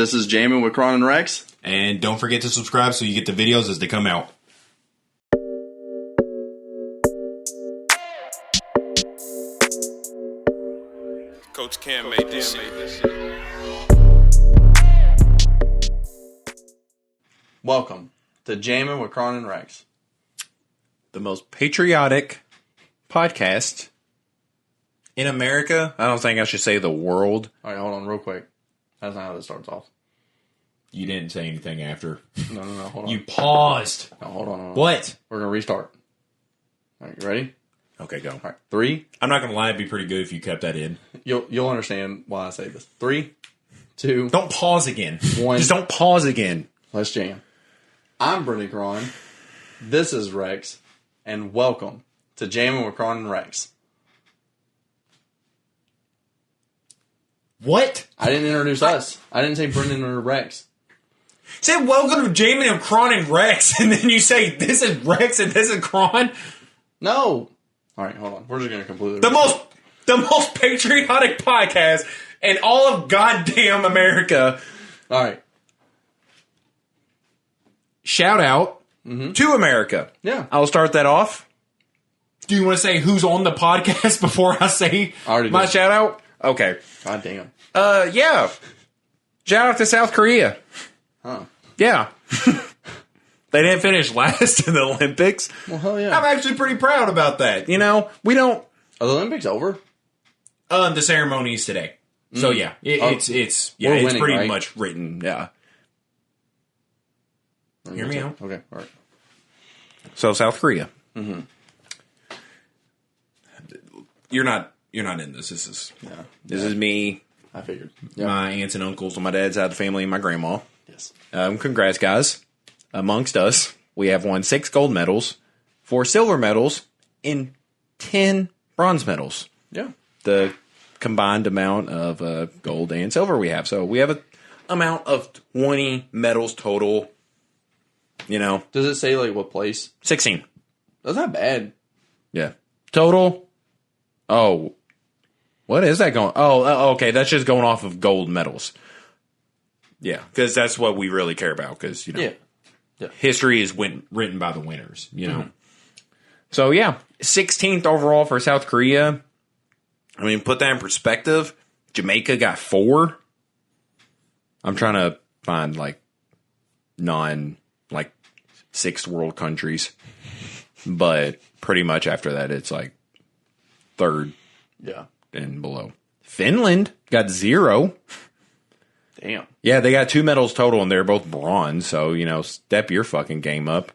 This is Jammin with Kron Rex. And don't forget to subscribe so you get the videos as they come out. Coach Cam made this shit. Welcome to Jammin with Kron Rex. The most patriotic podcast in America. I don't think I should say the world. All right, hold on real quick. That's not how this starts off. You didn't say anything after. No, hold on. You paused. No, hold on. What? We're going to restart. All right, you ready? Okay, go. All right, 3. I'm not going to lie, it'd be pretty good if you kept that in. You'll understand why I say this. 3, 2. Don't pause again. 1. Just don't pause again. Let's jam. I'm Brenden Kron. This is Rex. And welcome to Jammin with Kron Rex. What? I didn't introduce us. I didn't say Brenden or Rex. Say welcome to Jammin and Kron and Rex, and then you say this is Rex and this is Kron. No. All right, hold on. We're just going to completely... The most patriotic podcast in all of goddamn America. All right. Shout out to America. Yeah. I'll start that off. Do you want to say who's on the podcast before I say my shout out? Okay. God damn. Yeah. Shout out to South Korea. Huh. Yeah. They didn't finish last in the Olympics. Well, hell yeah. I'm actually pretty proud about that. You know, we don't... Are the Olympics over? The ceremony is today. So yeah, it's winning, pretty right? much written. Yeah. Hear me out. Okay, all right. So South Korea. Mm-hmm. You're not in this. This is me. I figured. Yep. My aunts and uncles on my dad's side of the family and my grandma. Yes. Congrats, guys. Amongst us, we have won 6 gold medals, 4 silver medals, and 10 bronze medals. Yeah. The combined amount of gold and silver we have. So we have an amount of 20 medals total. You know. Does it say, like, what place? 16. That's not bad. Yeah. Total. Oh. What is that going? Oh, okay. That's just going off of gold medals. Yeah. Because that's what we really care about. Because, you know, history is written by the winners, you know. So, yeah. 16th overall for South Korea. I mean, put that in perspective. Jamaica got 4. I'm trying to find, like, sixth world countries. But pretty much after that, it's, like, 3rd. Yeah. And below. Finland got 0. Damn. Yeah, they got 2 medals total, and they're both bronze. So, you know, step your fucking game up.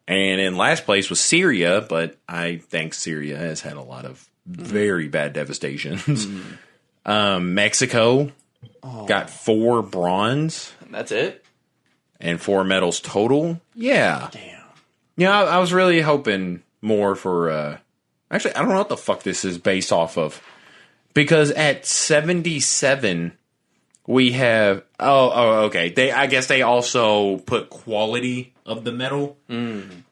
And in last place was Syria, but I think Syria has had a lot of very bad devastations. Mexico got 4 bronze. That's it? And 4 medals total. Yeah. Damn. Yeah, I was really hoping more for... Actually, I don't know what the fuck this is based off of. Because at 77, we have... Oh, okay. I guess they also put quality of the medal.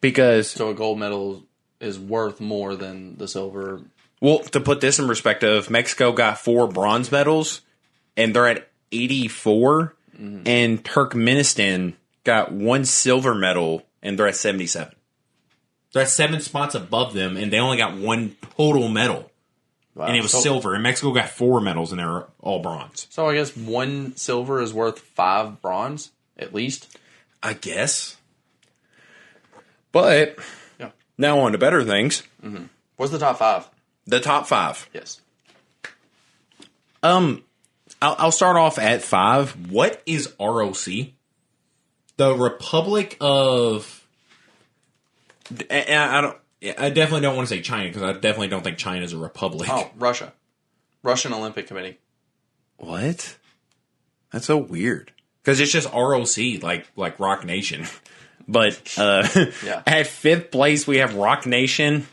Because... So a gold medal is worth more than the silver. Well, to put this in perspective, Mexico got 4 bronze medals, and they're at 84. And Turkmenistan got 1 silver medal, and they're at 77. They're at 7 spots above them, and they only got 1 total medal. Wow. And it was silver. And Mexico got 4 medals, and they were all bronze. So I guess 1 silver is worth 5 bronze, at least? I guess. But, now on to better things. What's the top 5? The top 5. Yes. I'll start off at 5. What is ROC? The Republic of... And I definitely don't want to say China, because I definitely don't think China is a republic. Oh, Russia. Russian Olympic Committee. What? That's so weird. Because it's just ROC, like Rock Nation. But at 5th place, we have Rock Nation.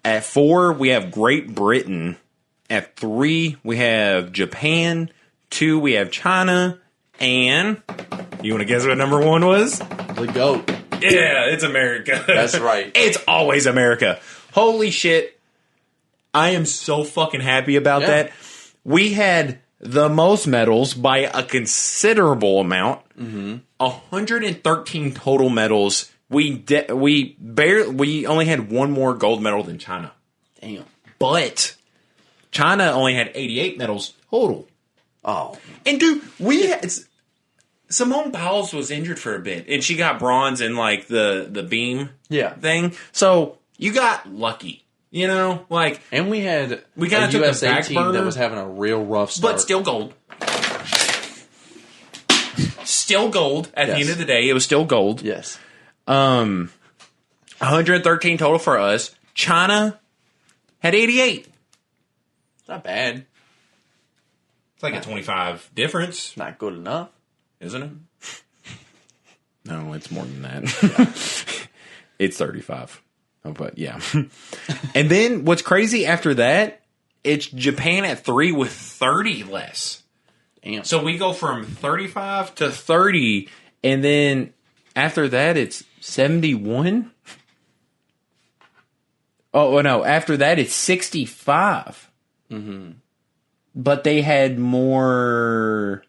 At 4, we have Great Britain. At 3, we have Japan. 2, we have China. And you want to guess what number 1 was? The GOAT. Yeah, it's America. That's right. It's always America. Holy shit. I am so fucking happy about that. We had the most medals by a considerable amount. 113 total medals. We only had one more gold medal than China. Damn. But China only had 88 medals total. Oh. And dude, Simone Biles was injured for a bit, and she got bronze in like the beam thing. So you got lucky, you know, like. And we kind of took a USA back team burner, that was having a real rough start, but still gold. Still gold at the end of the day. It was still gold. Yes. 113 total for us. China had 88. Not bad. It's like a 25 difference. Not good enough. Isn't it? No, it's more than that. It's 35. Oh, but yeah. And then what's crazy after that, it's Japan at 3 with 30 less. Damn. So we go from 35 to 30, and then after that it's 71. Oh, no. After that it's 65. But they had more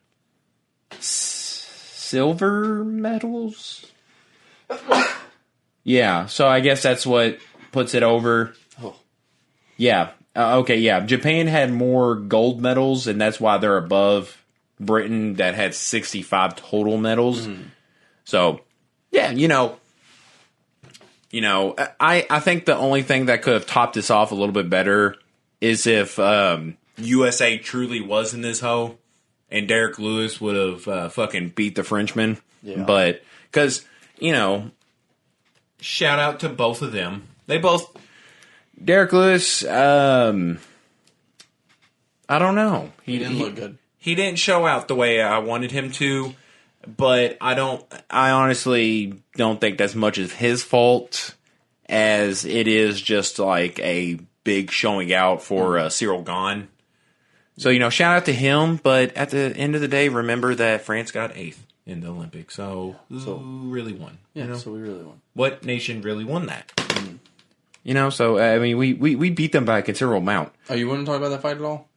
silver medals? Yeah, so I guess that's what puts it over. Oh. Yeah. Okay, yeah. Japan had more gold medals, and that's why they're above Britain that had 65 total medals. So, yeah, I think the only thing that could have topped this off a little bit better is if USA truly was in this hoe and Derrick Lewis would have fucking beat the Frenchman. Yeah. But, because, shout out to both of them. They both... Derrick Lewis, I don't know. He didn't look good. He didn't show out the way I wanted him to, but I honestly don't think that's much of his fault as it is just like a big showing out for Cyril Gahn. So, shout out to him, but at the end of the day, remember that France got 8th in the Olympics. So who really won? Yeah, so we really won. What nation really won that? So, I mean, we beat them by a considerable amount. Oh, you wouldn't talk about that fight at all?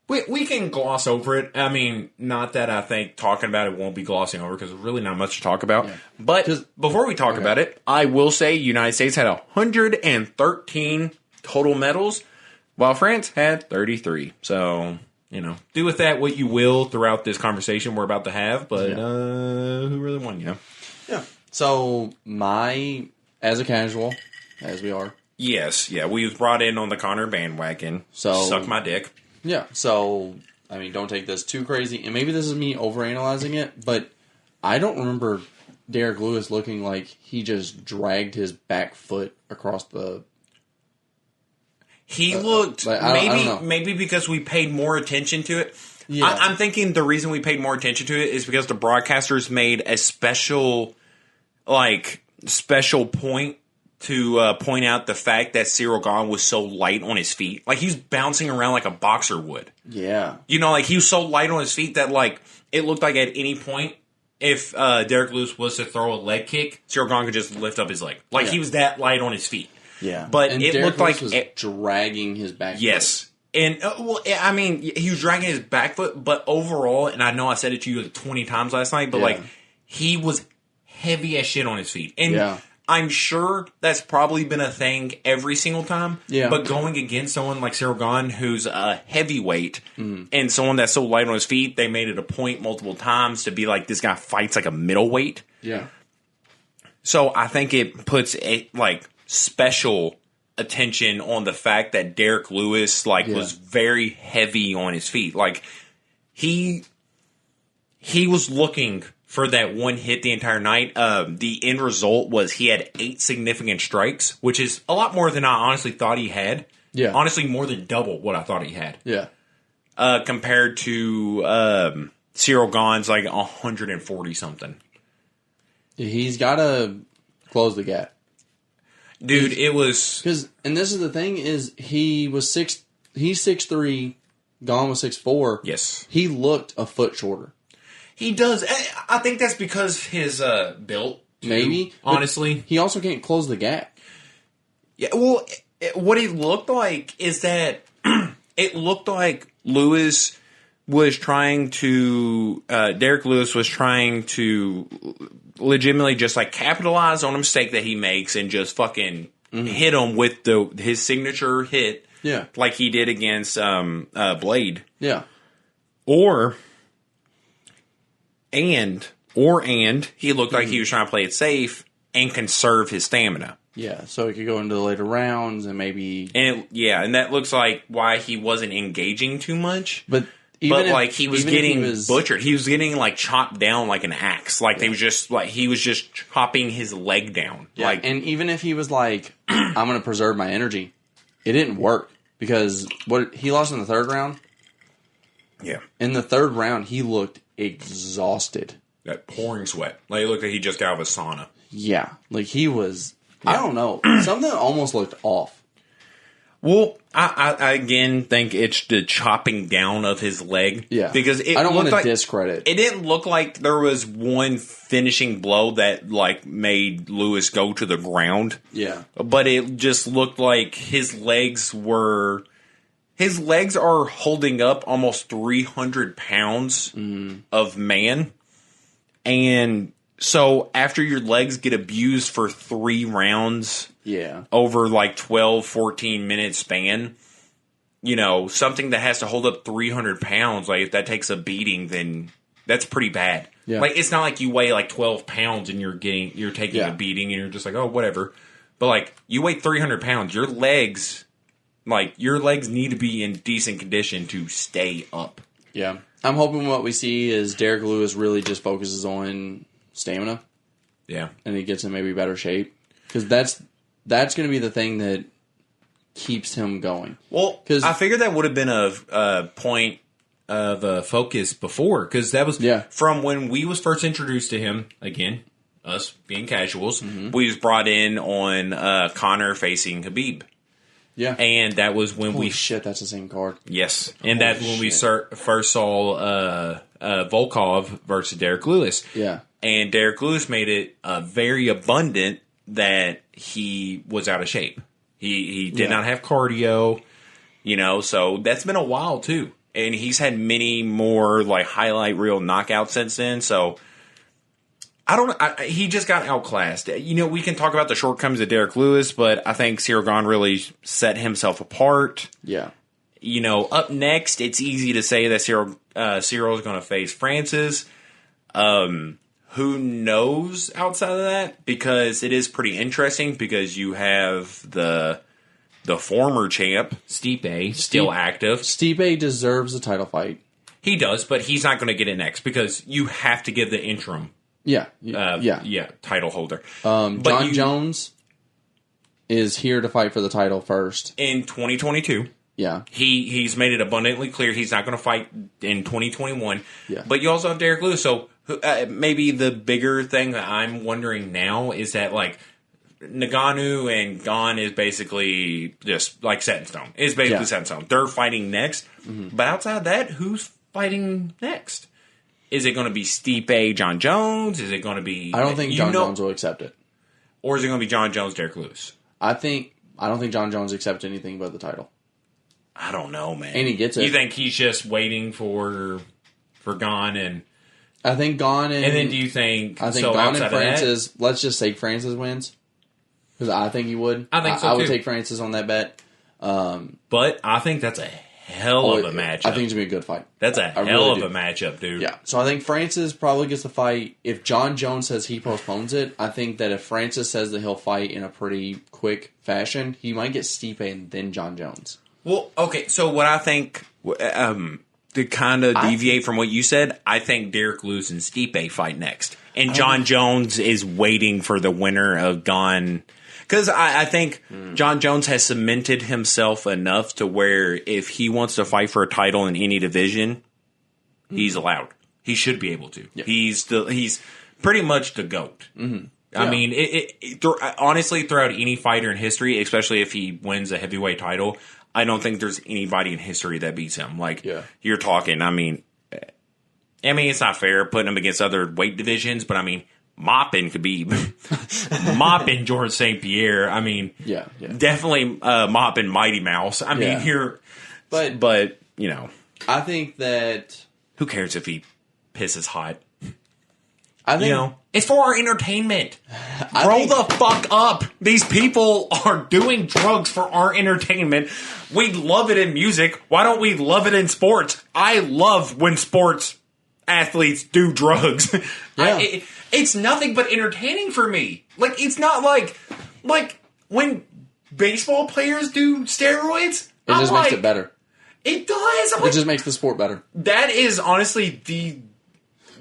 We can gloss over it. I mean, not that I think talking about it won't be glossing over because there's really not much to talk about. Yeah. But before we talk about it, I will say United States had 113 total medals, while France had 33. So, do with that what you will throughout this conversation we're about to have. But who really won, Yeah. So, as a casual, as we are. Yes, yeah. We was brought in on the Connor bandwagon. So suck my dick. Yeah, so, I mean, don't take this too crazy. And maybe this is me overanalyzing it, but I don't remember Derrick Lewis looking like he just dragged his back foot across the... He looked... maybe because we paid more attention to it. Yeah. I'm thinking the reason we paid more attention to it is because the broadcasters made a special point to point out the fact that Cyril Gahn was so light on his feet. Like, he was bouncing around like a boxer would. Yeah. He was so light on his feet that, it looked like at any point, if Derrick Lewis was to throw a leg kick, Cyril Gahn could just lift up his leg. He was that light on his feet. Yeah. But and it Derrick looked Lewis like... was dragging his back foot. Yes. And, he was dragging his back foot, but overall, and I know I said it to you 20 times last night, but, he was heavy as shit on his feet. And I'm sure that's probably been a thing every single time. Yeah. But going against someone like Cyril Gahn, who's a heavyweight, and someone that's so light on his feet, they made it a point multiple times to be like, this guy fights like a middleweight. Yeah. So I think it puts special attention on the fact that Derrick Lewis was very heavy on his feet. He was looking for that one hit the entire night. The end result was he had 8 significant strikes, which is a lot more than I honestly thought he had. Yeah. Honestly, more than double what I thought he had. Yeah. Compared to Cyril Gahn's 140 something. He's got to close the gap. Dude, it was... And this is the thing, is he's 6'3", Gahn was 6'4". Yes. He looked a foot shorter. He does. I think that's because his built. Maybe. Honestly. He also can't close the gap. Yeah, well, what it looked like is that it looked like Lewis was trying to Derrick Lewis was trying to legitimately just like capitalize on a mistake that he makes and just fucking hit him with his signature hit, like he did against Blade, or he looked like he was trying to play it safe and conserve his stamina. Yeah, so he could go into the later rounds and maybe... And that looks like why he wasn't engaging too much. But he was getting butchered. He was getting like chopped down like an axe. Like he was just chopping his leg down. Yeah, like, and even if he was like, I'm going to preserve my energy, it didn't work because he lost in the third round. Yeah. In the third round, he looked exhausted. That pouring sweat. Like it looked like he just got out of a sauna. Yeah, like he was... I don't know. Something almost looked off. Well, I again think it's the chopping down of his leg. Yeah. Because I don't want to discredit. It didn't look like there was one finishing blow that like made Lewis go to the ground. Yeah. But it just looked like his legs are holding up almost 300 pounds of man. And so after your legs get abused for 3 rounds over like 12, 14 minute span, something that has to hold up 300 pounds, like if that takes a beating, then that's pretty bad. Yeah. Like it's not like you weigh like 12 pounds and you're taking a beating and you're just like, oh, whatever. But like you weigh 300 pounds, your legs need to be in decent condition to stay up. Yeah. I'm hoping what we see is Derrick Lewis really just focuses on stamina, and he gets in maybe better shape because that's going to be the thing that keeps him going. Well, because I figured that would have been a point of focus before because that was from when we was first introduced to him. Again, us being casuals, we was brought in on Conor facing Khabib. Yeah, and that was when shit, that's the same card. Yes, and that's when we first saw Volkov versus Derrick Lewis. Yeah. And Derrick Lewis made it very abundant that he was out of shape. He did not have cardio, so that's been a while too. And he's had many more like highlight reel knockouts since then. So he just got outclassed. We can talk about the shortcomings of Derrick Lewis, but I think Ciryl Gane really set himself apart. Yeah. Up next, it's easy to say that Ciryl is going to face Francis. Who knows outside of that? Because it is pretty interesting because you have the former champ, Stipe, still active. Stipe deserves a title fight. He does, but he's not going to get it next because you have to give the interim title holder. John Jones is here to fight for the title first. In 2022. Yeah. He's made it abundantly clear he's not going to fight in 2021. Yeah. But you also have Derrick Lewis, so maybe the bigger thing that I'm wondering now is that, like, Ngannou and Gane is basically just, like, set in stone. It's basically set in stone. They're fighting next. Mm-hmm. But outside of that, who's fighting next? Is it going to be Stipe, John Jones? Is it going to be... I don't think John Jones will accept it. Or is it going to be John Jones, Derrick Lewis? I don't think John Jones accepts anything but the title. I don't know, man. And he gets it. You think he's just waiting for Gane and... I think Gane and... And then do you think... I think Gane and Francis... Let's just say Francis wins. Because I think he would. I think so, I would take Francis on that bet. But I think that's a hell of a matchup. I think it's going to be a good fight. That's a hell of a matchup, dude. Yeah. So I think Francis probably gets the fight. If John Jones says he postpones it, I think that if Francis says that he'll fight in a pretty quick fashion, he might get Stipe and then John Jones. Well, okay. So what I think... to kind of deviate from what you said, I think Derrick Lewis and Stipe fight next. And John Jones is waiting for the winner of Gane. Because I think John Jones has cemented himself enough to where if he wants to fight for a title in any division, he's allowed. He should be able to. Yeah. He's pretty much the GOAT. Mm-hmm. Yeah. I mean, honestly, throughout any fighter in history, especially if he wins a heavyweight title, I don't think there's anybody in history that beats him. Like, you're talking, I mean, it's not fair putting him against other weight divisions, but I mean, mopping mopping George St. Pierre. I mean, definitely mopping Mighty Mouse. I mean, but you know. I think that... Who cares if he pisses hot? I think, you know, it's for our entertainment. Grow the fuck up. These people are doing drugs for our entertainment. We love it in music. Why don't we love it in sports? I love when sports athletes do drugs. Yeah. It's nothing but entertaining for me. Like, it's not like when baseball players do steroids. It just makes it better. It does. It just makes the sport better. That is honestly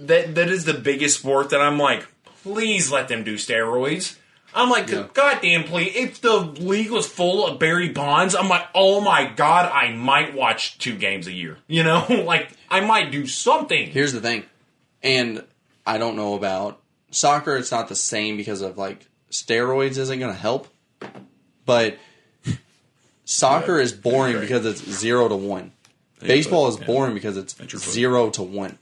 that is the biggest sport that I'm like, please let them do steroids. I'm like, goddamn, please. If the league was full of Barry Bonds, I'm like, oh my God, I might watch 2 games a year. You know, like I might do something. Here's the thing, and I don't know about soccer. It's not the same because of like steroids isn't going to help, but soccer is boring because it's 0-1. Baseball is boring because it's 0-1.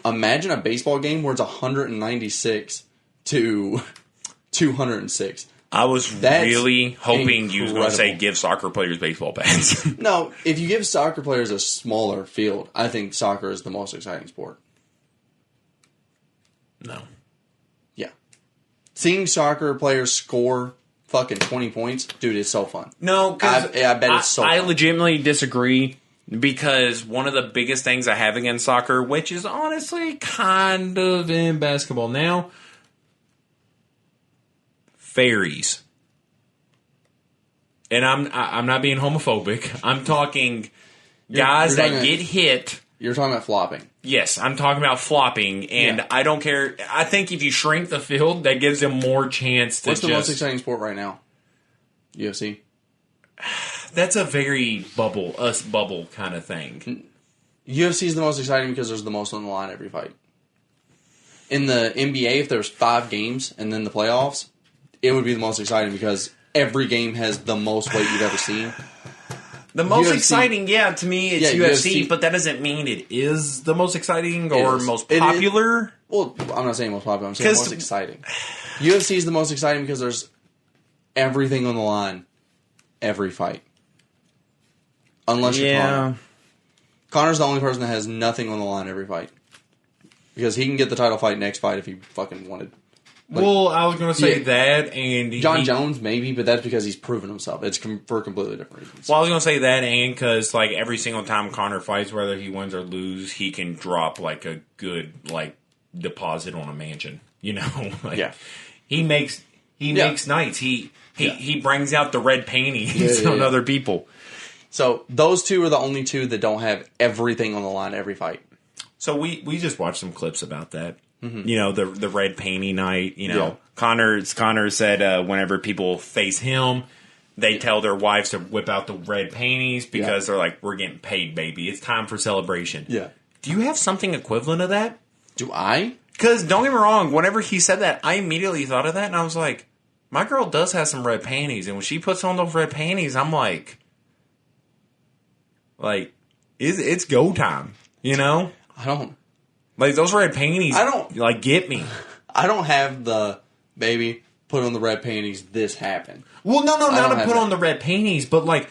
Imagine a baseball game where it's 196 to 206. I was really hoping you were going to say give soccer players baseball bats. No, if you give soccer players a smaller field, I think soccer is the most exciting sport. No. Yeah. Seeing soccer players score fucking 20 points, dude, it's so fun. No, because I bet it's so fun. I legitimately disagree. Because one of the biggest things I have against soccer, which is honestly kind of in basketball now, fairies. And I'm not being homophobic. I'm talking guys that get hit. You're talking about flopping. Yes, I'm talking about flopping, and I don't care. I think if you shrink the field, that gives them more chance to. What's the most exciting sport right now? UFC. That's a very bubble kind of thing. UFC is the most exciting because there's the most on the line every fight. In the NBA, if there's 5 games and then the playoffs, it would be the most exciting because every game has the most weight you've ever seen. The most exciting, to me, it's UFC, but that doesn't mean it is the most exciting or most popular. Well, I'm not saying most popular. I'm saying most exciting. UFC is the most exciting because there's everything on the line every fight. Unless you're Conor. Conor's the only person that has nothing on the line every fight. Because he can get the title fight next fight if he fucking wanted. Like, well, I was going to say that, and John Jones maybe, but that's because he's proven himself. It's for completely different reasons. Well, I was going to say that, and because like every single time Conor fights, whether he wins or loses, he can drop like a good like deposit on a mansion. You know, like, he makes nights. He brings out the red panties on other people. So those two are the only two that don't have everything on the line every fight. So we just watched some clips about that. Mm-hmm. You know, the red panty night. You know, Conor said whenever people face him, they tell their wives to whip out the red panties because they're like, we're getting paid, baby. It's time for celebration. Yeah. Do you have something equivalent of that? Do I? Because don't get me wrong, whenever he said that, I immediately thought of that, and I was like, my girl does have some red panties, and when she puts on those red panties, I'm like, it's go time, you know? I don't. Like, those red panties, like, get me. I don't have the, baby, put on the red panties, this happened. Well, no, not to put on the red panties, but, like,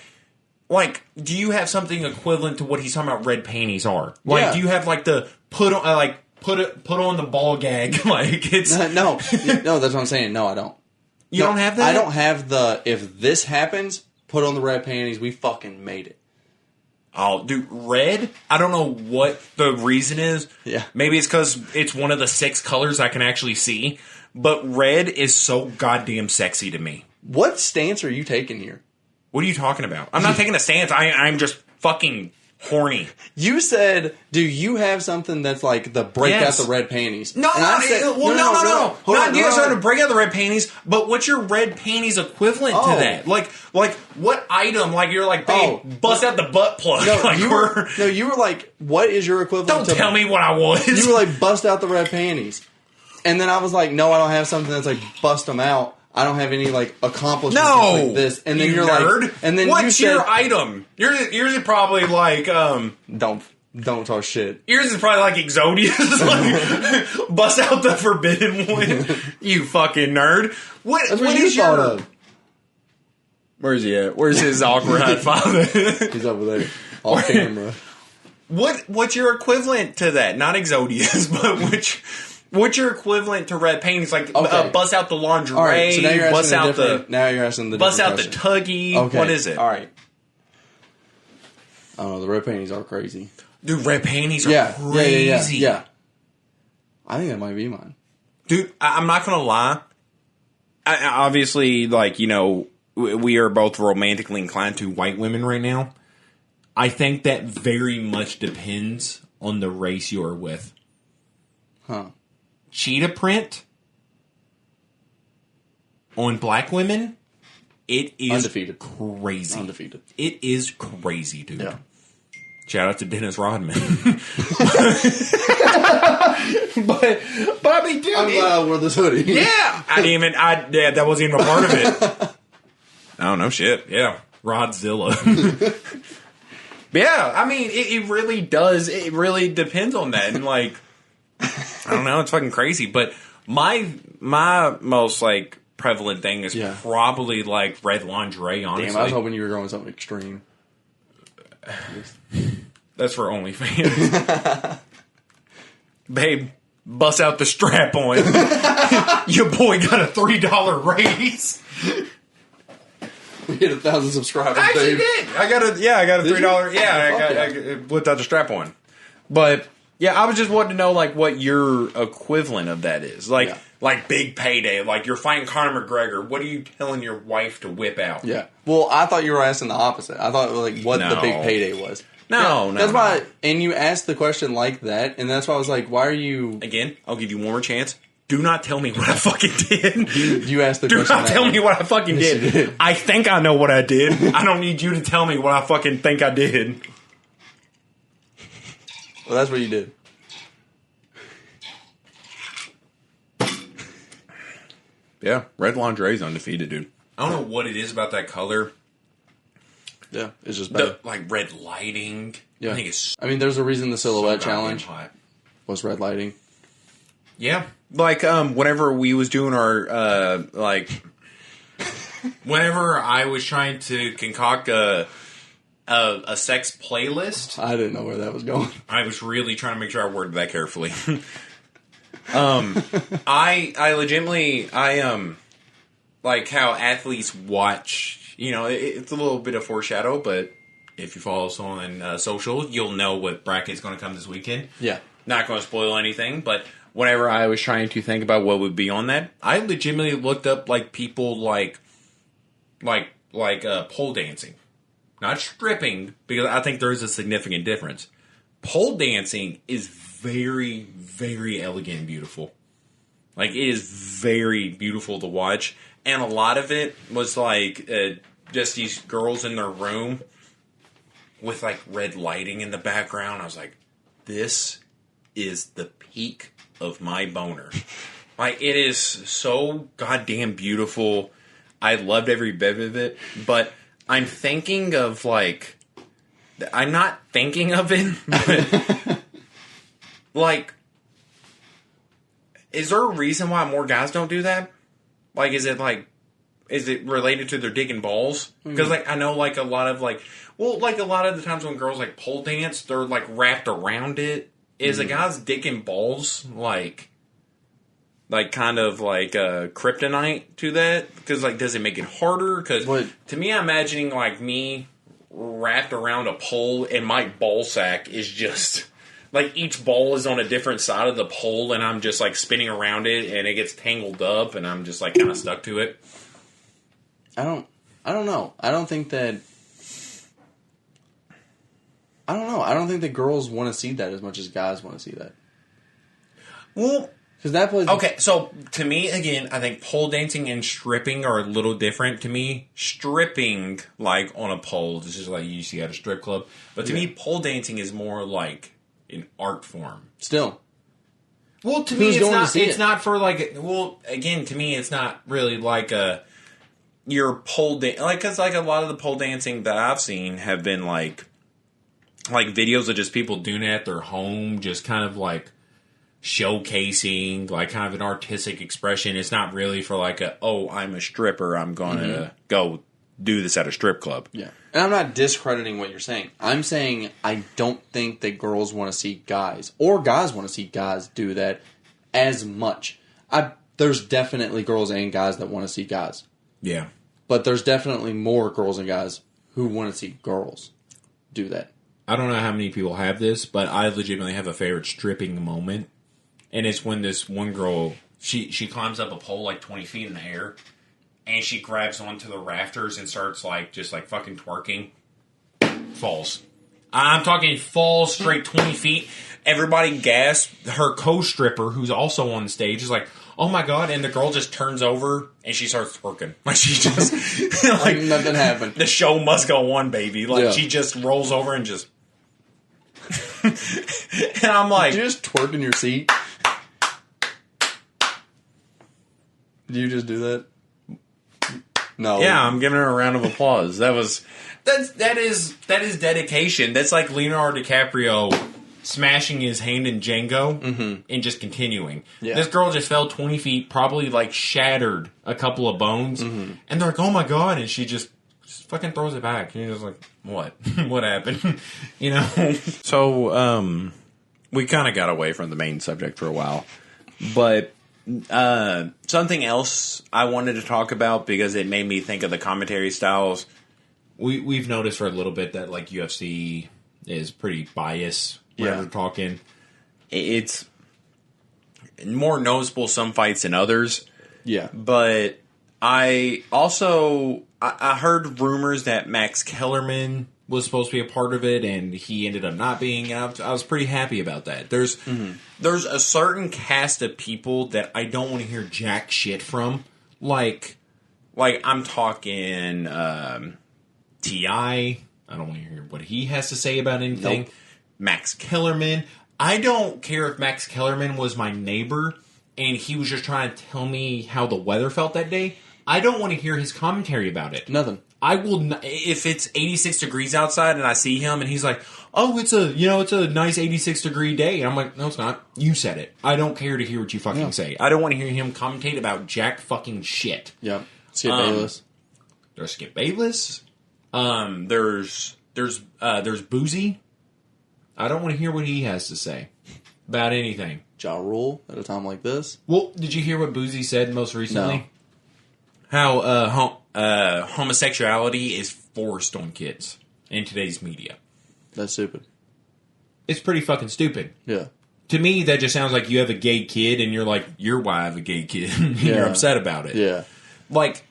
do you have something equivalent to what he's talking about red panties are? Like, do you have, like, the put on the ball gag? Like, it's... No, that's what I'm saying. No, I don't. You don't have that? I don't have the, if this happens, put on the red panties, we fucking made it. Oh, dude, red? I don't know what the reason is. Yeah. Maybe it's because it's one of the 6 colors I can actually see. But red is so goddamn sexy to me. What stance are you taking here? What are you talking about? I'm not taking a stance. I'm just fucking horny. You said, do you have something that's like the break out the red panties? No. Not to break out the red panties, but what's your red panties equivalent to that? Like what item? Like you're like, babe, bust out the butt plug. No, like you were like, what is your equivalent? Don't tell me what I was. You were like, bust out the red panties, and then I was like, no, I don't have something that's like bust them out. I don't have any like accomplishments like this. And then you're nerd. Like, and then what's your item? Yours is probably like Don't talk shit. Yours is probably like Exodius. Like, bust out the forbidden one. You fucking nerd. What is your thought of? Where's he at? Where's his awkward high five? He's over there. Off camera. What's your equivalent to that? Not Exodius, but what's your equivalent to red paintings? Like bust out the lingerie, right, so now you're bust out now you're asking the bust out question. the tuggy. Okay. What is it? All right. I don't know. The red panties are crazy. Dude, red panties are crazy. Yeah. I think that might be mine. Dude, I'm not gonna lie. Obviously, like, you know, we are both romantically inclined to white women right now. I think that very much depends on the race you're with. Huh. Cheetah print on black women, it is undefeated. Crazy. Undefeated. It is crazy, dude. Yeah. Shout out to Dennis Rodman. but I mean, dude, I'm glad I wore this hoodie. Yeah, that wasn't even a part of it. I don't know shit. Yeah, Rodzilla. But yeah, I mean, it really does. It really depends on that, and like, I don't know, it's fucking crazy. But my most like prevalent thing is probably like red lingerie. Honestly, damn, I was hoping you were going something extreme. That's for OnlyFans. Babe, bust out the strap on. Your boy got a $3 raise. We hit 1,000 subscribers. I actually did. I got a $3. I whipped out the strap on. But yeah, I was just wanting to know like what your equivalent of that is. Like like big payday. Like you're fighting Conor McGregor. What are you telling your wife to whip out? Yeah. Well, I thought you were asking the opposite. I thought like what the big payday was. No. That's why. And you asked the question like that, and that's why I was like, "Why are you?" Again, I'll give you one more chance. Do not tell me what I fucking did. You asked the question. Do not tell me what I fucking did. I think I know what I did. I don't need you to tell me what I fucking think I did. Well, that's what you did. Yeah, red lingerie is undefeated, dude. I don't know what it is about that color. Yeah, it's just better. Like red lighting. Yeah. I think it's. I mean, there's a reason the silhouette challenge was red lighting. Yeah, like whenever we was doing our whenever I was trying to concoct a sex playlist, I didn't know where that was going. I was really trying to make sure I worded that carefully. I legitimately like how athletes watch. You know, it's a little bit of foreshadow, but if you follow us on social, you'll know what bracket's going to come this weekend. Yeah. Not going to spoil anything, but whenever I was trying to think about what would be on that, I legitimately looked up like people like pole dancing. Not stripping, because I think there is a significant difference. Pole dancing is very, very elegant and beautiful. Like, it is very beautiful to watch. And a lot of it was like just these girls in their room with like red lighting in the background. I was like, this is the peak of my boner. Like, it is so goddamn beautiful. I loved every bit of it. But I'm thinking of like, I'm not thinking of it, but like, is there a reason why more guys don't do that? Like, is it related to their dick and balls? Because, like, I know, like, a lot of the times when girls, like, pole dance, they're, like, wrapped around it. Is a guy's dick and balls, like, kind of, like, kryptonite to that? Because, like, does it make it harder? Because, to me, I'm imagining, like, me wrapped around a pole and my ball sack is just... Like, each ball is on a different side of the pole, and I'm just, like, spinning around it, and it gets tangled up, and I'm just, like, kind of stuck to it. I don't know. I don't think that girls want to see that as much as guys want to see that. Well... Because that plays... Okay, so, to me, again, I think pole dancing and stripping are a little different. To me, stripping, like, on a pole, this is like you see at a strip club. But to me, pole dancing is more, like... an art form. Still. Well, to me, it's not for like. Well, again, to me, it's not really like your pole dance. Like, because like a lot of the pole dancing that I've seen have been like videos of just people doing it at their home, just kind of like showcasing like kind of an artistic expression. It's not really for like I'm a stripper. I'm gonna go do this at a strip club. Yeah. And I'm not discrediting what you're saying. I'm saying I don't think that girls want to see guys, or guys want to see guys do that as much. There's definitely girls and guys that want to see guys. Yeah. But there's definitely more girls and guys who want to see girls do that. I don't know how many people have this, but I legitimately have a favorite stripping moment. And it's when this one girl, she climbs up a pole like 20 feet in the air, and she grabs onto the rafters and starts just fucking twerking. Falls. I'm talking falls straight 20 feet. Everybody gasps. Her co-stripper, who's also on the stage, is like, oh my god, and the girl just turns over and she starts twerking. Like, she just... like nothing happened. The show must go on, baby. She just rolls over and just... and I'm like... Did you just twerk in your seat? Did you just do that? No. Yeah, I'm giving her a round of applause. That is dedication. That's like Leonardo DiCaprio smashing his hand in Django and just continuing. Yeah. This girl just fell 20 feet, probably shattered a couple of bones, and they're like, oh my god, and she just fucking throws it back. And you're just like, what? What happened? So, we kind of got away from the main subject for a while, but something else I wanted to talk about because it made me think of the commentary styles. We've noticed for a little bit that UFC is pretty biased when we're talking. It's more noticeable some fights than others. Yeah. But I also I heard rumors that Max Kellerman was supposed to be a part of it, and he ended up not being. And I was pretty happy about that. There's a certain cast of people that I don't want to hear jack shit from. Like I'm talking T.I. I don't want to hear what he has to say about anything. Nope. Max Kellerman. I don't care if Max Kellerman was my neighbor and he was just trying to tell me how the weather felt that day. I don't want to hear his commentary about it. Nothing. I will not, if it's 86 degrees outside and I see him and he's like, "Oh, it's a nice 86 degree day." And I'm like, "No, it's not. You said it. I don't care to hear what you fucking say. I don't want to hear him commentate about jack fucking shit." Yeah. Skip Bayless. There's Skip Bayless. There's Boozy. I don't want to hear what he has to say about anything. Ja Rule at a time like this. Well, did you hear what Boozy said most recently? No. How homosexuality is forced on kids in today's media. That's stupid. It's pretty fucking stupid. Yeah. To me, that just sounds like you have a gay kid and you're like, you're why I have a gay kid. And you're upset about it. Yeah. Like,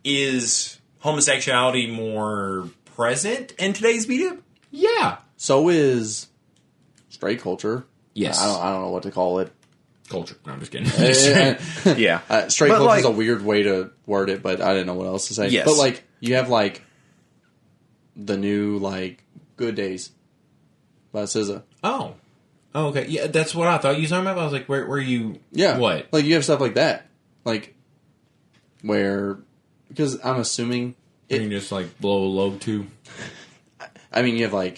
is homosexuality more present in today's media? Yeah. So is straight culture. Yes. I don't know what to call it. Culture. No, I'm just kidding. Yeah. Straight culture is a weird way to word it, but I didn't know what else to say. Yes. But you have the new Good Days by SZA. Oh, okay. Yeah, that's what I thought you were talking about. I was like, where you? Yeah. What? You have stuff like that, where because I'm assuming you can just blow a load too. I mean, you have I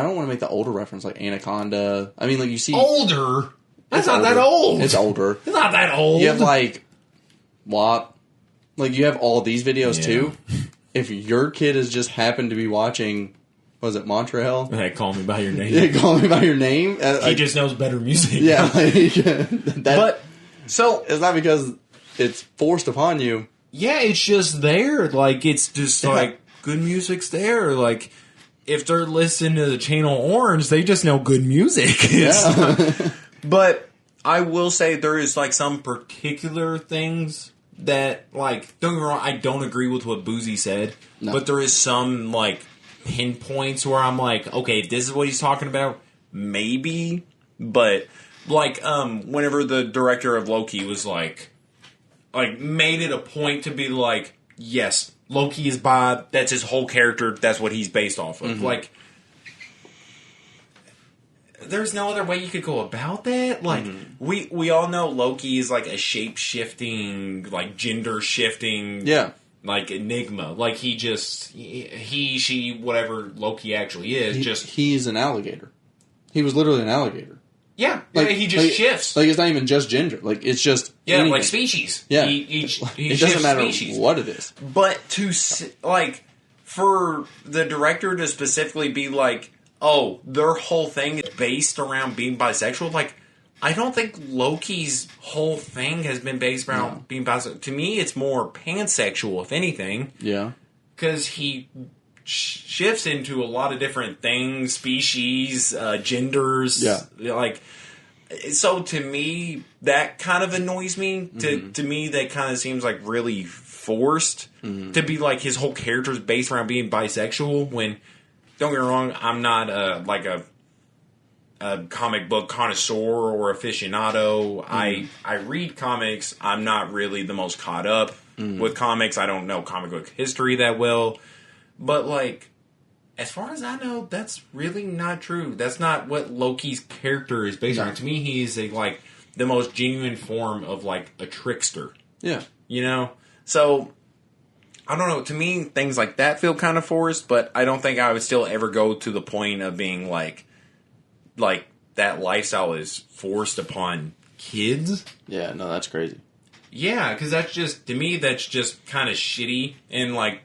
don't want to make the older reference Anaconda. I mean, you see older. That's not that old. It's older. It's not that old. You have WAP. You have all these videos too. If your kid has just happened to be watching, was it Montreal? Hey, Call Me By Your Name. Yeah, Call Me By Your Name. He just knows better music. Yeah. But so it's not because it's forced upon you. Yeah, it's just there. It's just good music's there. If they're listening to the Channel Orange, they just know good music. Yeah. But I will say there is some particular things that don't get me wrong, I don't agree with what Boozy said. No. But there is some pinpoints where I'm okay, this is what he's talking about. Maybe. But whenever the director of Loki was made it a point to be yes, Loki is bi, that's his whole character, that's what he's based off of. Mm-hmm. There's no other way you could go about that. We all know Loki is a shape-shifting, gender-shifting, enigma. He, she, whatever Loki actually is, he's an alligator. He was literally an alligator. Yeah, Like, he just shifts. Like, it's not even just gender. Like, it's just anything. like species. Yeah. He it doesn't matter species. what it is. But for the director to specifically be like, oh, their whole thing is based around being bisexual, like, I don't think Loki's whole thing has been based around being bisexual. To me, it's more pansexual, if anything. Yeah. Because he shifts into a lot of different things, species, genders. Yeah. Like, so to me, that kind of annoys me. To me, that kind of seems like really forced to be like his whole character is based around being bisexual. When, don't get me wrong, I'm not like a comic book connoisseur or aficionado. I read comics. I'm not really the most caught up with comics. I don't know comic book history that well. But, like, as far as I know, that's really not true. That's not what Loki's character is based on. To me, he's like the most genuine form of like a trickster. Yeah. You know? So, I don't know. To me, things like that feel kind of forced, but I don't think I would still ever go to the point of being like that lifestyle is forced upon kids. Yeah, no, that's crazy. Yeah, because that's just, to me, that's just kind of shitty and like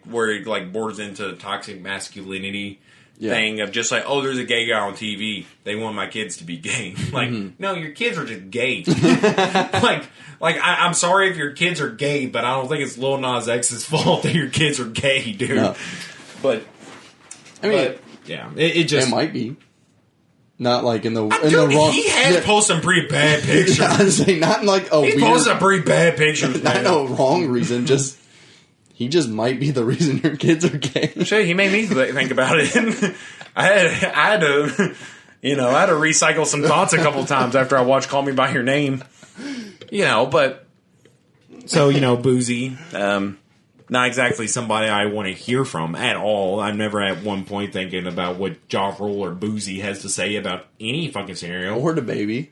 where it like borders into toxic masculinity thing of just like, oh, there's a gay guy on TV. They want my kids to be gay. Like, no, your kids are just gay. I'm sorry if your kids are gay, but I don't think it's Lil Nas X's fault that your kids are gay, dude. No. But I mean, yeah, it just it might be. Not like in the wrong. He has yeah. posted some pretty bad pictures. Yeah, I'm saying not in like a he weird. posted some pretty bad pictures. Not no wrong reason. Just he just might be the reason your kids are gay. Shit, he made me think about it. I had to, I had to recycle some thoughts a couple times after I watched Call Me by Your Name. But so Boozy. Not exactly somebody I want to hear from at all. I'm never at one point thinking about what Ja Rule or Boozy has to say about any fucking scenario. Or the baby.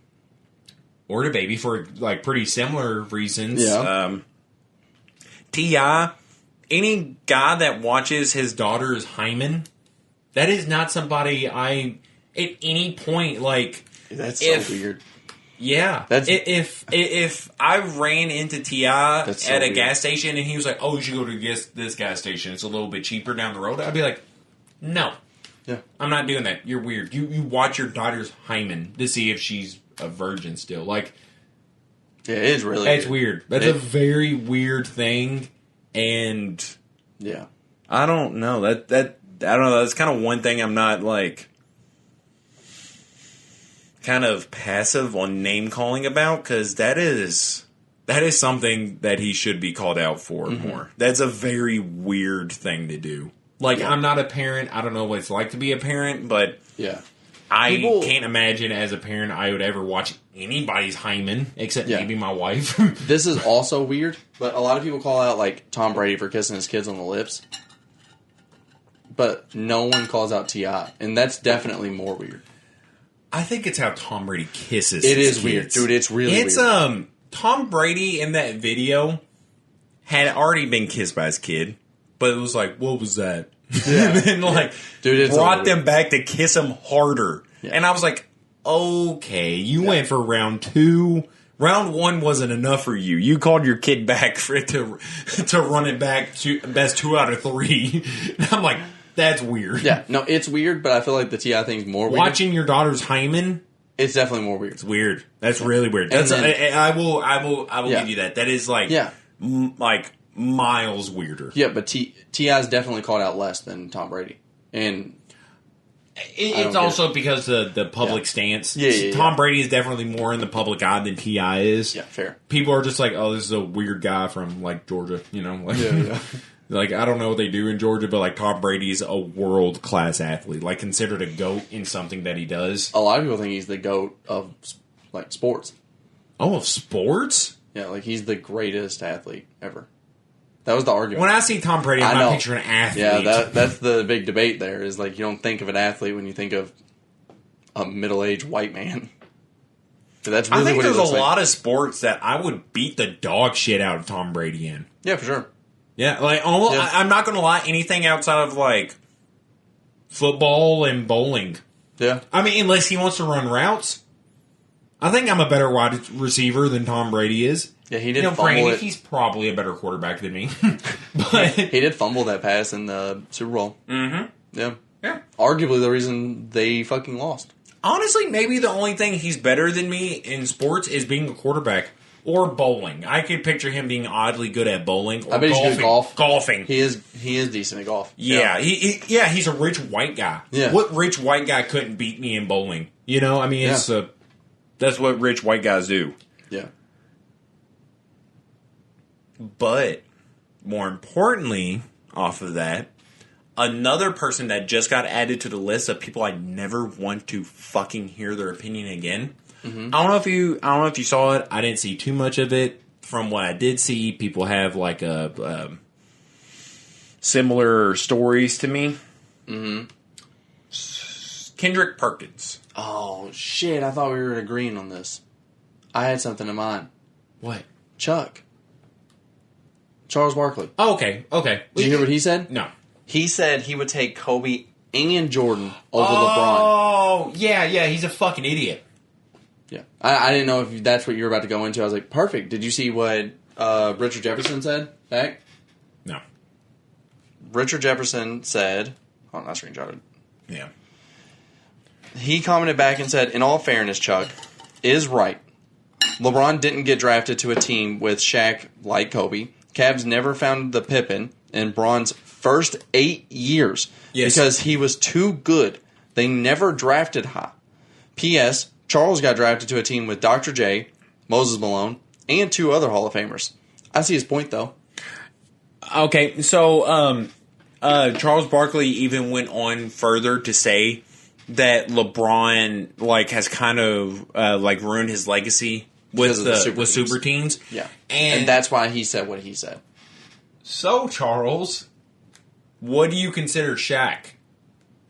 For, like, pretty similar reasons. Yeah. T.I., any guy that watches his daughter's hymen, that is not somebody I, at any point, like... That's so weird. Yeah, if I ran into T.I. at a gas station and he was like, "Oh, you should go to this gas station. It's a little bit cheaper down the road," I'd be like, "No, I'm not doing that. You're weird. You watch your daughter's hymen to see if she's a virgin still. Like, yeah, it is really. It's weird. That's a very weird thing, and I don't know that I don't know. That's kind of one thing I'm not like." Kind of passive on name calling about, because that is something that he should be called out for more. That's a very weird thing to do. Like, I'm not a parent. I don't know what it's like to be a parent, but I can't imagine as a parent I would ever watch anybody's hymen except maybe my wife. This is also weird, but a lot of people call out like Tom Brady for kissing his kids on the lips, but no one calls out T.I., and that's definitely more weird. I think it's how Tom Brady kisses It his is kids. weird. Dude, it's really weird. Tom Brady in that video had already been kissed by his kid, but it was like, what was that? Yeah. And then, like, dude, brought them back to kiss him harder. Yeah. And I was like, okay, you went for round 2. Round 1 wasn't enough for you. You called your kid back for it to run it back to best 2 out of 3. And I'm like, that's weird. Yeah, no, it's weird, but I feel like the T.I. thing's more weird. Watching your daughter's hymen, it's definitely more weird. It's weird. That's really weird. That's I will give you that. That is like like miles weirder. Yeah, but T.I.'s definitely called out less than Tom Brady, and it's also because of the public stance. Tom Brady is definitely more in the public eye than T.I. is. Yeah, fair. People are just like, oh, this is a weird guy from like Georgia, Like, like, I don't know what they do in Georgia, but like Tom Brady's a world class athlete, like considered a GOAT in something that he does. A lot of people think he's the GOAT of like sports. Oh, of sports? Yeah, like he's the greatest athlete ever. That was the argument. When I see Tom Brady, I'm not picturing an athlete. Yeah, that's the big debate there, is like you don't think of an athlete when you think of a middle-aged white man. So that's really I think what there's a lot of sports that I would beat the dog shit out of Tom Brady in. Yeah, for sure. Yeah, like I'm not going to lie. Anything outside of like football and bowling, Yeah. I mean, unless he wants to run routes. I think I'm a better wide receiver than Tom Brady is. Yeah, he did fumble fumble it. He's probably a better quarterback than me. But he did fumble that pass in the Super Bowl. Mm-hmm. Yeah. Yeah. Arguably the reason they fucking lost. Honestly, maybe the only thing he's better than me in sports is being a quarterback or bowling. I could picture him being oddly good at bowling or I bet he's good at golf. Golfing. He is decent at golf. Yeah, he's a rich white guy. Yeah. What rich white guy couldn't beat me in bowling? You know, I mean, that's what rich white guys do. Yeah. But more importantly, off of that, another person that just got added to the list of people I never want to fucking hear their opinion again. Mm-hmm. I don't know if you saw it. I didn't see too much of it. From what I did see, people have like a similar stories to me. Mm-hmm. Kendrick Perkins. Oh shit! I thought we were agreeing on this. I had something in mind. What? Chuck. Charles Barkley. Oh, okay. Did you hear what he said? No. He said he would take Kobe and Jordan over LeBron. Oh, yeah, he's a fucking idiot. Yeah. I didn't know if that's what you were about to go into. I was like, perfect. Did you see what Richard Jefferson said back? No. Richard Jefferson said... Oh, not screenshotted. Yeah. He commented back and said, in all fairness, Chuck is right. LeBron didn't get drafted to a team with Shaq like Kobe. Cavs never found the Pippen in Bron's first 8 years because he was too good. They never drafted high. P.S. Charles got drafted to a team with Dr. J, Moses Malone, and 2 other Hall of Famers. I see his point, though. Okay, so Charles Barkley even went on further to say that LeBron has kind of ruined his legacy with super teams. Yeah, and that's why he said what he said. So, Charles, what do you consider Shaq?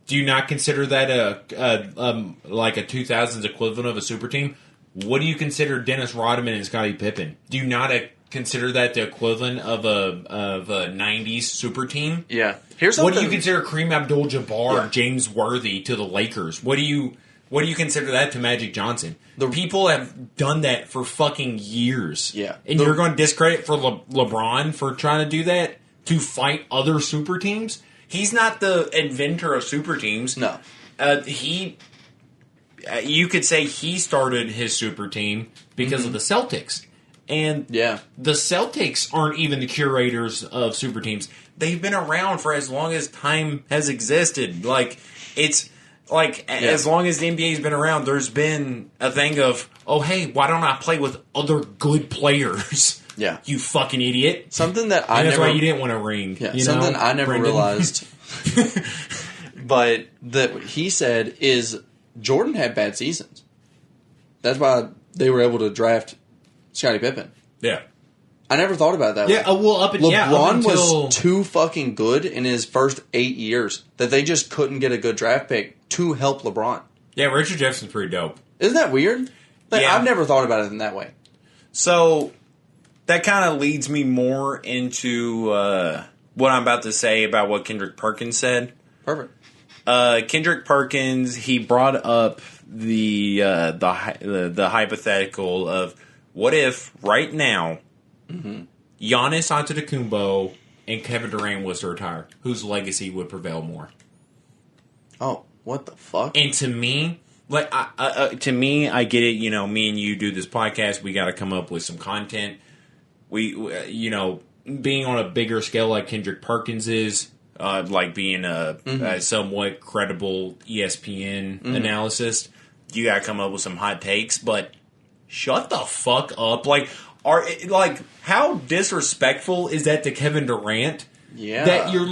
Do you not consider that a 2000s equivalent of a super team? What do you consider Dennis Rodman and Scottie Pippen? Do you not consider that the equivalent of a 90s super team? Yeah. What do you consider Kareem Abdul-Jabbar or James Worthy to the Lakers? What do you consider that to Magic Johnson? The people have done that for fucking years. Yeah. And you're going to discredit for LeBron for trying to do that to fight other super teams? He's not the inventor of super teams. No. You could say he started his super team because of the Celtics. And the Celtics aren't even the curators of super teams. They've been around for as long as time has existed. As long as the NBA's been around, there's been a thing of, oh, hey, why don't I play with other good players? Yeah. You fucking idiot. Something that that's why you didn't want to ring. Yeah, something I never Brenden? realized. But that he said is Jordan had bad seasons. That's why they were able to draft Scottie Pippen. Yeah. I never thought about that. Yeah, LeBron was too fucking good in his first 8 years that they just couldn't get a good draft pick to help LeBron. Yeah, Richard Jefferson's pretty dope. Isn't that weird? I've never thought about it in that way. So that kind of leads me more into what I'm about to say about what Kendrick Perkins said. Perfect. Kendrick Perkins, he brought up the hypothetical of what if right now Giannis Antetokounmpo and Kevin Durant was to retire, whose legacy would prevail more? Oh, what the fuck? And to me, I get it. You know, me and you do this podcast. We got to come up with some content. We being on a bigger scale like Kendrick Perkins is, like being a somewhat credible ESPN analysis, you got to come up with some hot takes. But shut the fuck up! How disrespectful is that to Kevin Durant? Yeah, that you're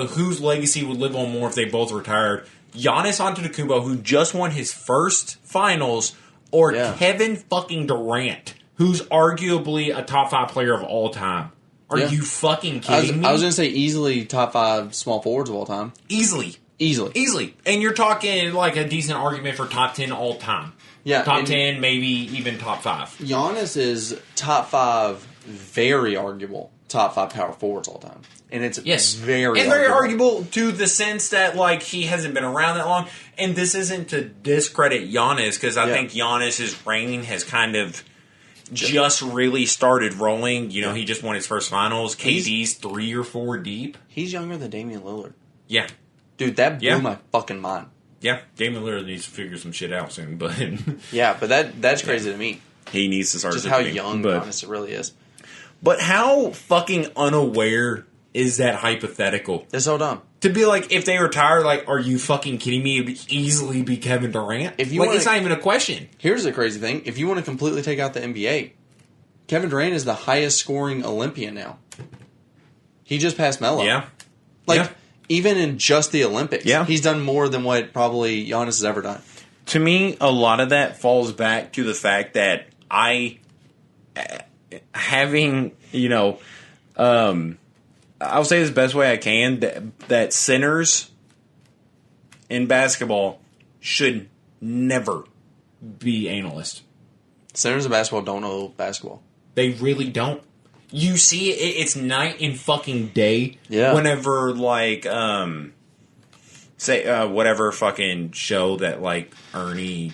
whose legacy would live on more if they both retired? Giannis Antetokounmpo, who just won his first finals, or Kevin fucking Durant, who's arguably a top 5 player of all time. Are you fucking kidding me? I was going to say easily top 5 small forwards of all time. Easily. And you're talking like a decent argument for top 10 all time. Yeah. Top 10, maybe even top 5. Giannis is top 5 very arguable. top 5 power forwards all time. And it's very arguable to the sense that, like, he hasn't been around that long. And this isn't to discredit Giannis, because I think Giannis's reign has kind of just really started rolling. You know, he just won his first finals. KD's 3 or 4 deep. He's younger than Damian Lillard. Yeah. Dude, that blew my fucking mind. Yeah, Damian Lillard needs to figure some shit out soon, but... yeah, but that's crazy to me. He needs to start... Just how young Giannis it really is. But how fucking unaware is that hypothetical? It's so dumb. To be like, if they retire, like, are you fucking kidding me? It would easily be Kevin Durant. If you it's not even a question. Here's the crazy thing. If you want to completely take out the NBA, Kevin Durant is the highest scoring Olympian now. He just passed Melo. Yeah. Even in just the Olympics, he's done more than what probably Giannis has ever done. To me, a lot of that falls back to the fact that having, I'll say this the best way I can, that centers in basketball should never be analysts. Centers in basketball don't know basketball. They really don't. You see, it's night and fucking day. Yeah. Whenever, like, whatever fucking show that, like, Ernie,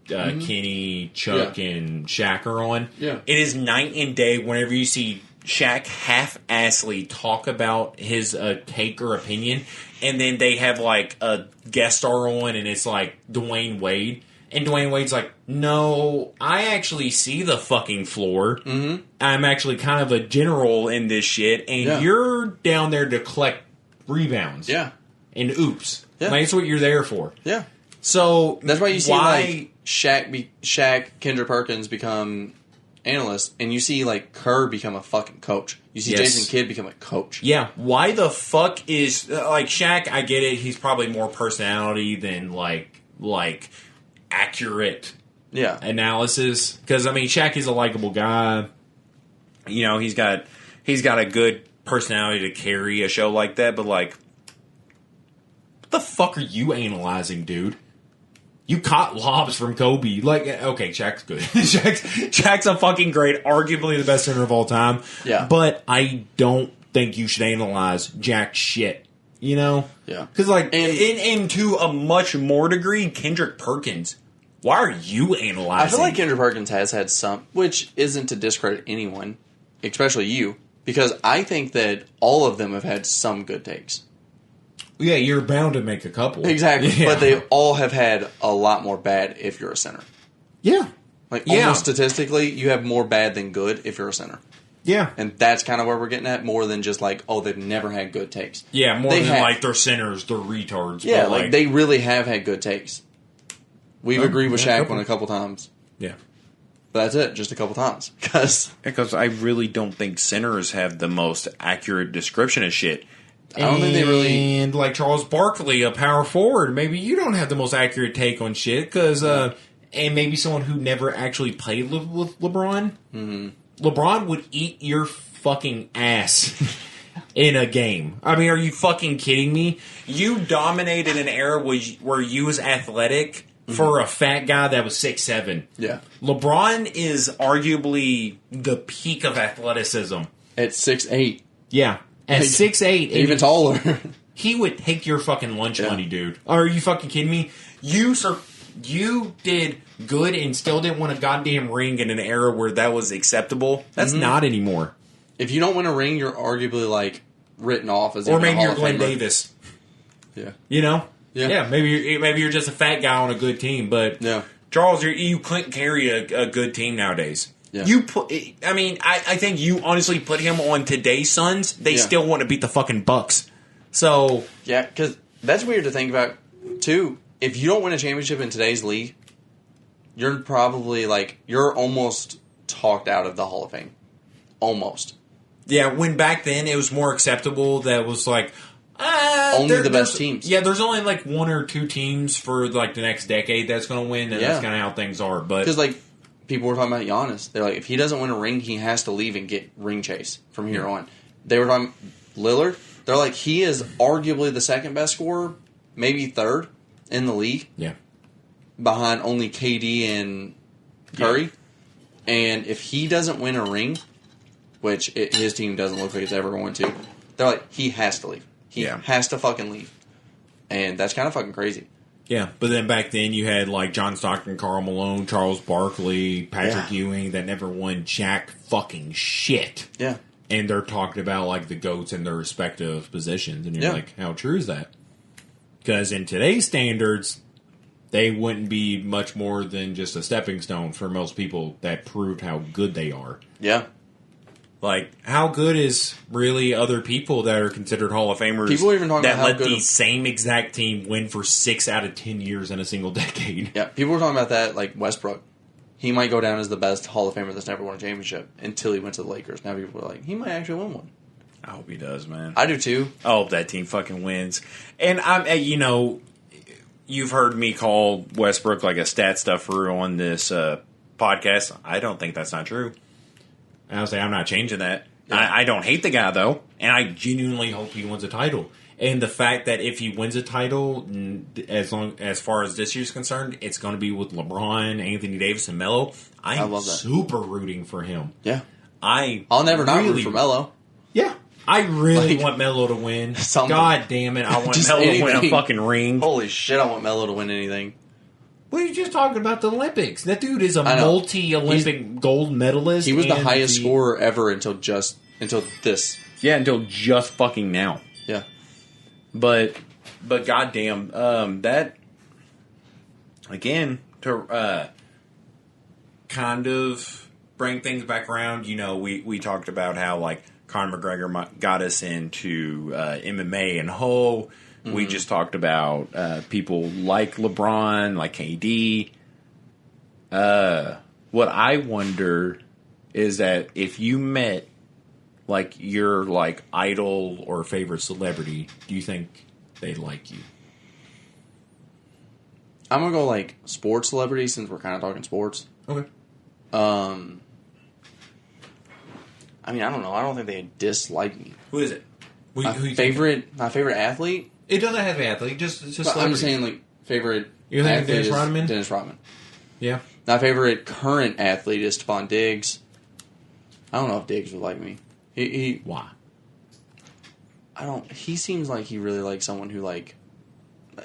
Kenny, Chuck, and Shaq are on. Yeah. It is night and day whenever you see Shaq half-assly talk about his take or opinion, and then they have, like, a guest star on, and it's, like, Dwayne Wade. And Dwayne Wade's like, no, I actually see the fucking floor. Mm-hmm. I'm actually kind of a general in this shit, and you're down there to collect rebounds. Yeah. And oops. Yeah. Like, that's what you're there for. Yeah. So that's why you see like Shaq, Kendrick Perkins become analysts, and you see like Kerr become a fucking coach. You see Jason Kidd become a coach. Yeah. Why the fuck is like Shaq? I get it. He's probably more personality than like accurate analysis. Because I mean, Shaq is a likable guy. You know, he's got a good personality to carry a show like that. But like, what the fuck are you analyzing, dude? You caught lobs from Kobe. Like, okay, Shaq's good. Shaq's a fucking great, arguably the best center of all time. Yeah. But I don't think you should analyze jack shit. You know? Yeah. Because, like, and to a much more degree, Kendrick Perkins. Why are you analyzing? I feel like Kendrick Perkins has had some, which isn't to discredit anyone, especially you, because I think that all of them have had some good takes. Yeah, you're bound to make a couple. Exactly. Yeah. But they all have had a lot more bad if you're a center. Yeah. Like, almost statistically, you have more bad than good if you're a center. Yeah. And that's kind of where we're getting at, more than just like, oh, they've never had good takes. Yeah, more than like they're centers, they're retards. Yeah, like they really have had good takes. We've agreed with Shaq on a couple times. Yeah. But that's it, just a couple times. Because I really don't think centers have the most accurate description of shit. I don't think they really... And like Charles Barkley, a power forward, maybe you don't have the most accurate take on shit, because... and maybe someone who never actually played with LeBron. Mm-hmm. LeBron would eat your fucking ass in a game. I mean, are you fucking kidding me? You dominated an era where you was athletic for a fat guy that was 6'7". Yeah. LeBron is arguably the peak of athleticism. At 6'8". Yeah. At 6'8". Even taller. He would take your fucking lunch money, dude. Are you fucking kidding me? You did good and still didn't win a goddamn ring in an era where that was acceptable. That's not anymore. If you don't win a ring, you're arguably like written off as or maybe you're Glenn Davis. Yeah, you know. Yeah. Maybe you're just a fat guy on a good team, but Charles, you couldn't carry a good team nowadays. Yeah. I think you honestly put him on today's Suns, they still want to beat the fucking Bucks. So yeah, because that's weird to think about too. If you don't win a championship in today's league, you're probably you're almost talked out of the Hall of Fame. Almost. Yeah, when back then it was more acceptable that it was like only the best teams. Yeah, there's only like one or two teams for like the next decade that's going to win, and that's kind of how things are. But because people were talking about Giannis, they're like, if he doesn't win a ring, he has to leave and get ring chase from here on. They were talking Lillard. They're like, he is arguably the second best scorer, maybe third in the league. Yeah, behind only KD and Curry. Yeah. And if he doesn't win a ring, which his team doesn't look like it's ever going to. They're like, he has to leave. He has to fucking leave. And that's kind of fucking crazy. Yeah, but then back then you had like John Stockton, Karl Malone, Charles Barkley, Patrick Ewing that never won jack fucking shit. Yeah. And they're talking about like the GOATs in their respective positions. And you're like, how true is that? Because in today's standards, they wouldn't be much more than just a stepping stone for most people that proved how good they are. Yeah. Like, how good is really other people that are considered Hall of Famers people are even talking that about how let good the same exact team win for 6 out of 10 years in a single decade? Yeah, people were talking about that, like Westbrook. He might go down as the best Hall of Famer that's never won a championship until he went to the Lakers. Now people are like, he might actually win one. I hope he does, man. I do too. I hope that team fucking wins. And you've heard me call Westbrook like a stat stuffer on this podcast. I don't think that's not true. I'll say I'm not changing that. Yeah. I don't hate the guy, though, and I genuinely hope he wins a title. And the fact that if he wins a title, as far as this year's concerned, it's going to be with LeBron, Anthony Davis, and Melo. I'm super rooting for him. Yeah. I'll never not root for Melo. Yeah. I really want Melo to win. God damn it. I want Melo to win a fucking ring. Holy shit, I want Melo to win anything. What are you just talking about the Olympics? That dude is a multi-Olympic gold medalist. He was the highest scorer ever until this. Yeah, until just fucking now. Yeah. But goddamn, that again to kind of bring things back around. We talked about how like Conor McGregor got us into MMA and whole. Mm-hmm. We just talked about people like LeBron, like KD. What I wonder is that if you met like your like idol or favorite celebrity, do you think they'd like you? I'm gonna go like sports celebrity since we're kind of talking sports. Okay. I mean, I don't know. I don't think they dislike me. Who is it? My favorite athlete. It doesn't have an athlete. Just I'm just saying, like, favorite. You're thinking Dennis Rodman? Dennis Rodman. Yeah. My favorite current athlete is Stephon Diggs. I don't know if Diggs would like me. Why? He seems like he really likes someone who like.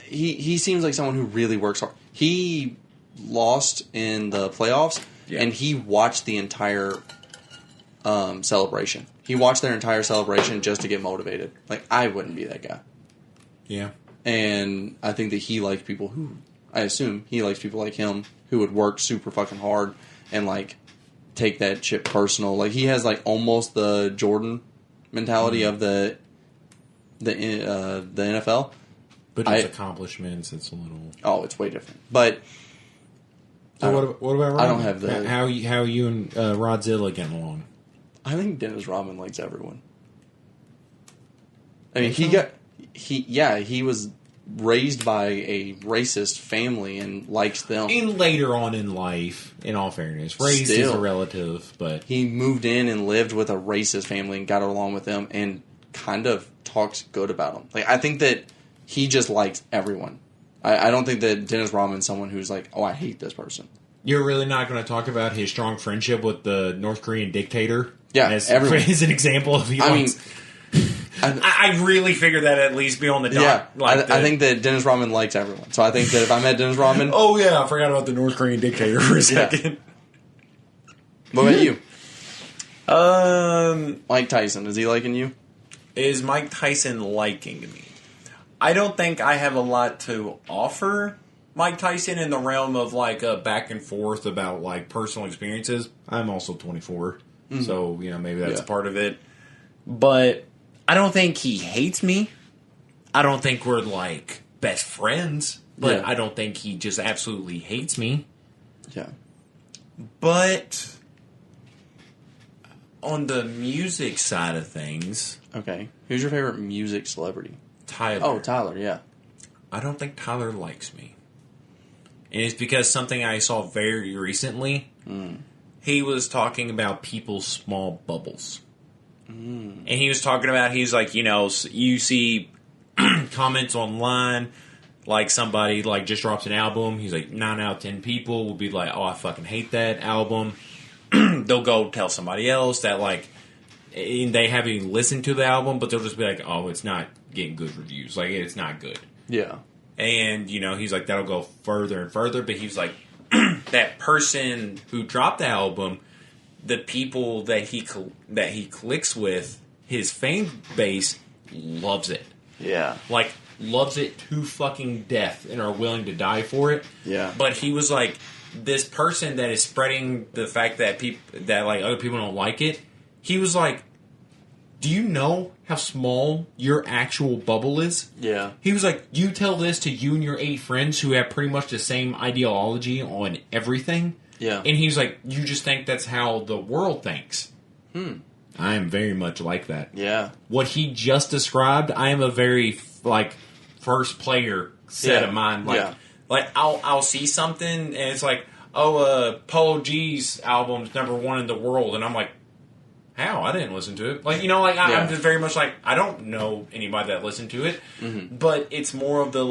He seems like someone who really works hard. He lost in the playoffs, and he watched the entire celebration. He watched their entire celebration just to get motivated. Like, I wouldn't be that guy. Yeah. And I think that he likes people who, I assume he likes people like him who would work super fucking hard and like take that shit personal. Like, he has like almost the Jordan mentality of the NFL. But his accomplishments, it's a little. Oh, it's way different. But so what about Rodman? I don't have the how you and Rodzilla getting along? I think Dennis Rodman likes everyone. I mean, he was raised by a racist family and likes them. And later on in life, in all fairness, race is a relative, but he moved in and lived with a racist family and got along with them and kind of talks good about them. Like, I think that he just likes everyone. I don't think that Dennis Rodman's someone who's like, oh, I hate this person. You're really not going to talk about his strong friendship with the North Korean dictator? Yeah, as an example of I really figured that at least be on the dot. Yeah, I think that Dennis Rodman likes everyone. So I think that if I met Dennis Rodman... Oh, yeah, I forgot about the North Korean dictator for a second. What about you? Mike Tyson, is he liking you? Is Mike Tyson liking me? I don't think I have a lot to offer Mike Tyson in the realm of like a back and forth about like personal experiences. I'm also 24, so maybe that's a part of it. But I don't think he hates me. I don't think we're like best friends. But I don't think he just absolutely hates me. Yeah. But on the music side of things, okay, who's your favorite music celebrity? Tyler. Oh, Tyler, yeah. I don't think Tyler likes me. And it's because something I saw very recently. He was talking about people's small bubbles. And he was talking about, he's like, you see comments online, like somebody like just drops an album. He's like, 9 out of 10 people will be like, oh, I fucking hate that album. They'll go tell somebody else that like and they haven't even listened to the album, but they'll just be like, "Oh, it's not getting good reviews. Like, it's not good." Yeah. And he's like, that'll go further and further. But he's like, that person who dropped the album, the people that he clicks with, his fan base loves it. Yeah. Like, loves it to fucking death and are willing to die for it. Yeah. But he was like, this person that is spreading the fact that other people don't like it. He was like, do you know how small your actual bubble is? Yeah. He was like, you tell this to you and your 8 friends who have pretty much the same ideology on everything. Yeah. And he was like, you just think that's how the world thinks. I am very much like that. Yeah. What he just described, I am a very, first player set of mind. Like I'll see something and it's like, Polo G's album's #1 in the world. And I'm like, how? I didn't listen to it. I'm just very much like, I don't know anybody that listened to it. Mm-hmm. But it's more of the,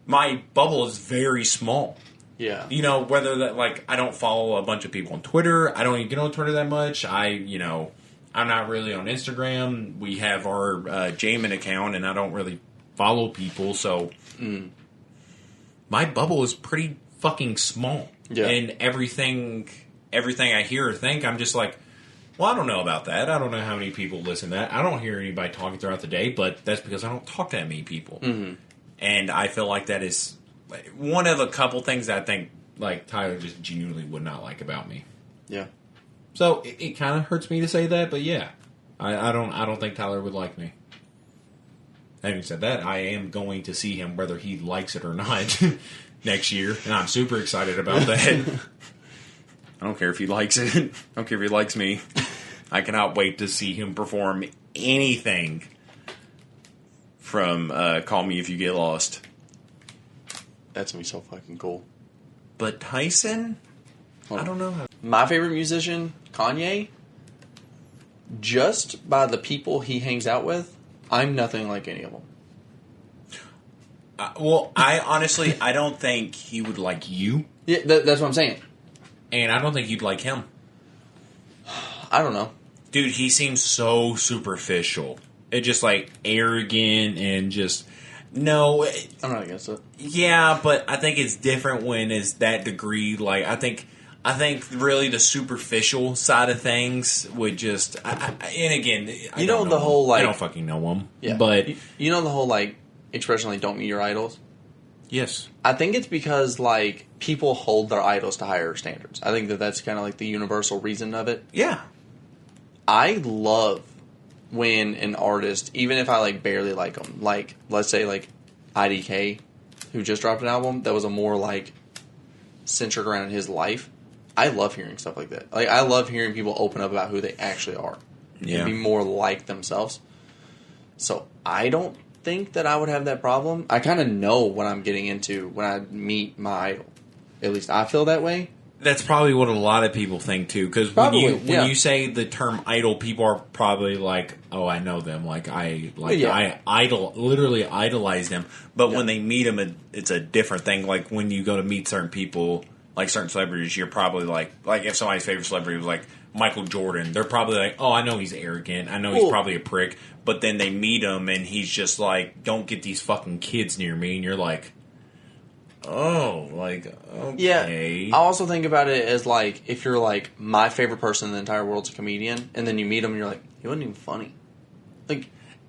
my bubble is very small. Yeah. Whether that, I don't follow a bunch of people on Twitter. I don't even get on Twitter that much. I'm not really on Instagram. We have our Jammin account, and I don't really follow people. So, my bubble is pretty fucking small. Yeah. And everything I hear or think, I'm just like, well, I don't know about that. I don't know how many people listen to that. I don't hear anybody talking throughout the day, but that's because I don't talk to that many people. Mm-hmm. And I feel like that is one of a couple things that I think Tyler just genuinely would not like about me. Yeah. So it kind of hurts me to say that, but yeah, I don't think Tyler would like me. Having said that, I am going to see him whether he likes it or not next year, and I'm super excited about that. I don't care if he likes it. I don't care if he likes me. I cannot wait to see him perform anything from Call Me If You Get Lost. That's going to be so fucking cool. But Tyson? I don't know. My favorite musician, Kanye, just by the people he hangs out with, I'm nothing like any of them. I honestly, I don't think he would like you. Yeah, that's what I'm saying. And I don't think you'd like him. I don't know. Dude, he seems so superficial. It just arrogant and just... No. I'm not against it. Yeah, but I think it's different when it's that degree. I think really the superficial side of things would just... and again... I don't fucking know him. Yeah. But... You know the whole, expression, don't meet your idols? Yes. I think it's because, people hold their idols to higher standards. I think that's kind of, the universal reason of it. Yeah. I love when an artist, even if I, barely like them, let's say, IDK, who just dropped an album that was a more, centric around his life. I love hearing stuff like that. I love hearing people open up about who they actually are. Yeah. And be more like themselves. So, I don't think that I would have that problem. I kind of know what I'm getting into when I meet my idol. At least I feel that way. That's probably what a lot of people think too. Because when you say the term idol, people are probably like, "Oh, I know them." I literally idolize them. But when they meet them, it's a different thing. Like when you go to meet certain people, certain celebrities, you're probably like if somebody's favorite celebrity was Michael Jordan, they're probably like, "Oh, I know he's arrogant. I know he's probably a prick." But then they meet him, and he's just like, "Don't get these fucking kids near me." And you're like, "Oh, okay." Yeah. I also think about it as if you're my favorite person in the entire world's a comedian, and then you meet him, and you're like, he wasn't even funny.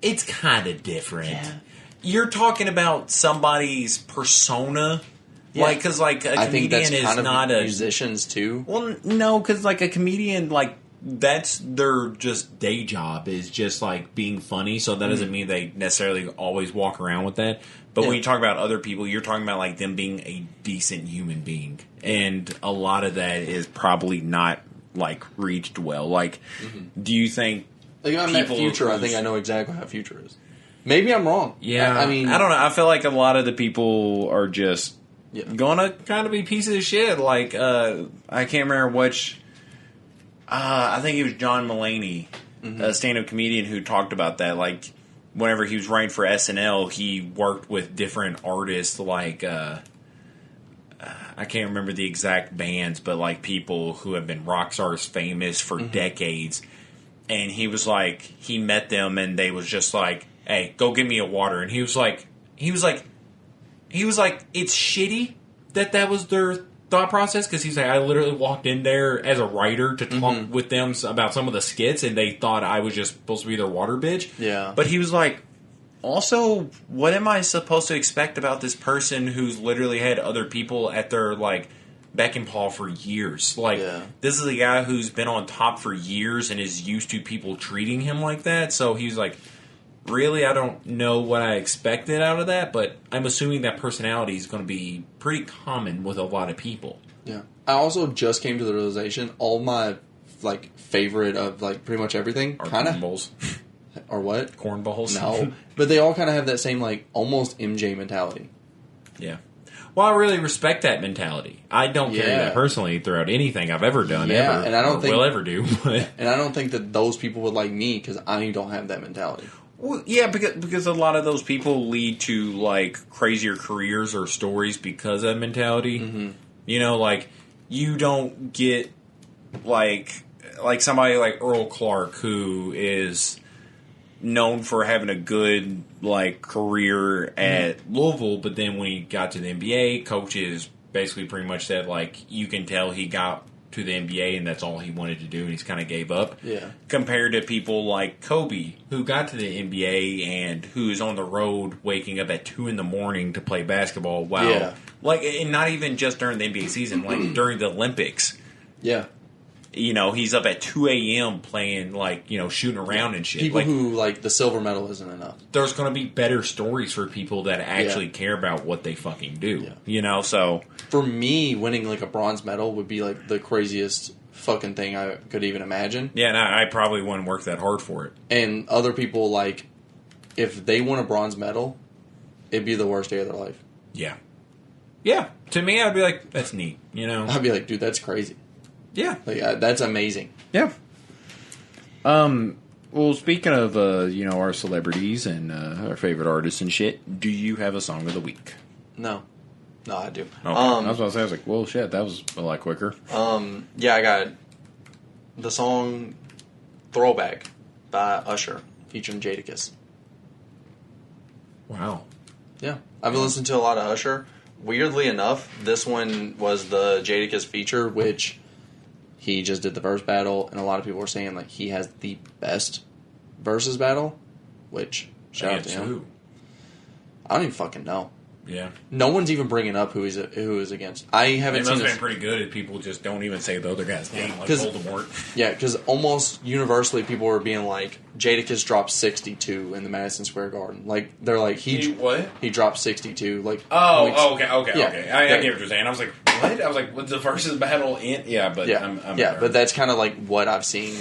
It's kind of different. Yeah. You're talking about somebody's persona. Yeah. Because a comedian I think that's is kind of not musicians too. Well, no, because a comedian that's their just day job is just being funny. So that doesn't mean they necessarily always walk around with that. But when you talk about other people, you're talking about them being a decent human being, and a lot of that is probably not reached well. Do you think? If I met Future, I think I know exactly how Future is. Maybe I'm wrong. Yeah, I mean, I don't know. I feel like a lot of the people are just gonna kind of be pieces of shit. I can't remember which. I think it was John Mulaney, a stand-up comedian, who talked about that. Whenever he was writing for SNL, he worked with different artists. I can't remember the exact bands, but people who have been rock stars famous for decades. and he was like, he met them, and they was just like, "Hey, go get me a water." And he was like, it's shitty that was their thought process, because he's like, I literally walked in there as a writer to talk with them about some of the skits, and they thought I was just supposed to be their water bitch. Yeah. But he was like, also, what am I supposed to expect about this person who's literally had other people at their, like, beck and paw for years? Like, this is a guy who's been on top for years and is used to people treating him like that. So he's like, really, I don't know what I expected out of that, but I'm assuming that personality is going to be pretty common with a lot of people. Yeah. I also just came to the realization all my, like, favorite of, like, pretty much everything kind of... Cornballs. Or what? Cornballs? No. But they all kind of have that same, like, almost MJ mentality. Yeah. Well, I really respect that mentality. I don't carry that personally throughout anything I've ever done, ever, and I don't think will ever do. But. And I don't think that those people would like me because I don't have that mentality. Well, yeah, because a lot of those people lead to, like, crazier careers or stories because of that mentality. Mm-hmm. You know, like, you don't get, like somebody like Earl Clark, who is known for having a good, like, career at Louisville, but then when he got to the NBA, coaches basically pretty much said, like, you can tell he got to the NBA and that's all he wanted to do, and he's kind of gave up. Yeah. Compared to people like Kobe, who got to the NBA and who is on the road waking up at 2 a.m. to play basketball. Wow. Yeah. Like, and not even just during the NBA season, like during the Olympics. Yeah. You know, he's up at 2 a.m. playing, like, you know, shooting around and shit. People like, who, like, the silver medal isn't enough. There's going to be better stories for people that actually care about what they fucking do. Yeah. You know, so... For me, winning, like, a bronze medal would be, like, the craziest fucking thing I could even imagine. Yeah, and I probably wouldn't work that hard for it. And other people, like, if they won a bronze medal, it'd be the worst day of their life. Yeah. Yeah. To me, I'd be like, that's neat, you know? I'd be like, dude, that's crazy. Yeah. Like, that's amazing. Yeah. Well, speaking of, you know, our celebrities and our favorite artists and shit, do you have a song of the week? No, I do. Okay. I was about to say, I was like, well, shit, that was a lot quicker. Yeah, I got the song Throwback by Usher featuring Jadakiss. Wow. Yeah. I've been listening to a lot of Usher. Weirdly enough, this one was the Jadakiss feature, which... He just did the verse battle, and a lot of people were saying like he has the best versus battle, which shout out to him. Who? I don't even fucking know. Yeah, no one's even bringing up who is against. I haven't. It must have been pretty good if people just don't even say the other guy's name, like Voldemort. Yeah, because almost universally people were being like Jadakiss dropped 62 in the Madison Square Garden. Like they're like he dropped 62. Like okay. I get what you're saying. I was like, what? I was like, was the versus battle in? Yeah, but but that's kind of like what I've seen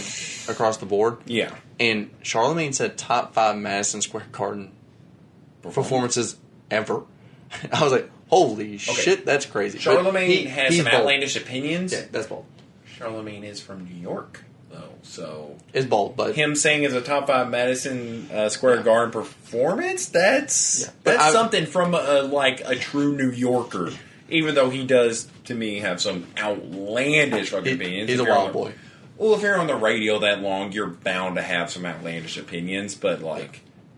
across the board. Yeah, and Charlamagne said top 5 Madison Square Garden performances ever. I was like, holy shit, that's crazy. Charlamagne has some outlandish opinions. Yeah, that's bold. Charlamagne is from New York, though, so... It's bold, but... Him saying as a top 5 Madison Square Garden performance, that's something from, a true New Yorker. Even though he does, to me, have some outlandish fucking opinions. He's a wild boy. Well, if you're on the radio that long, you're bound to have some outlandish opinions, but,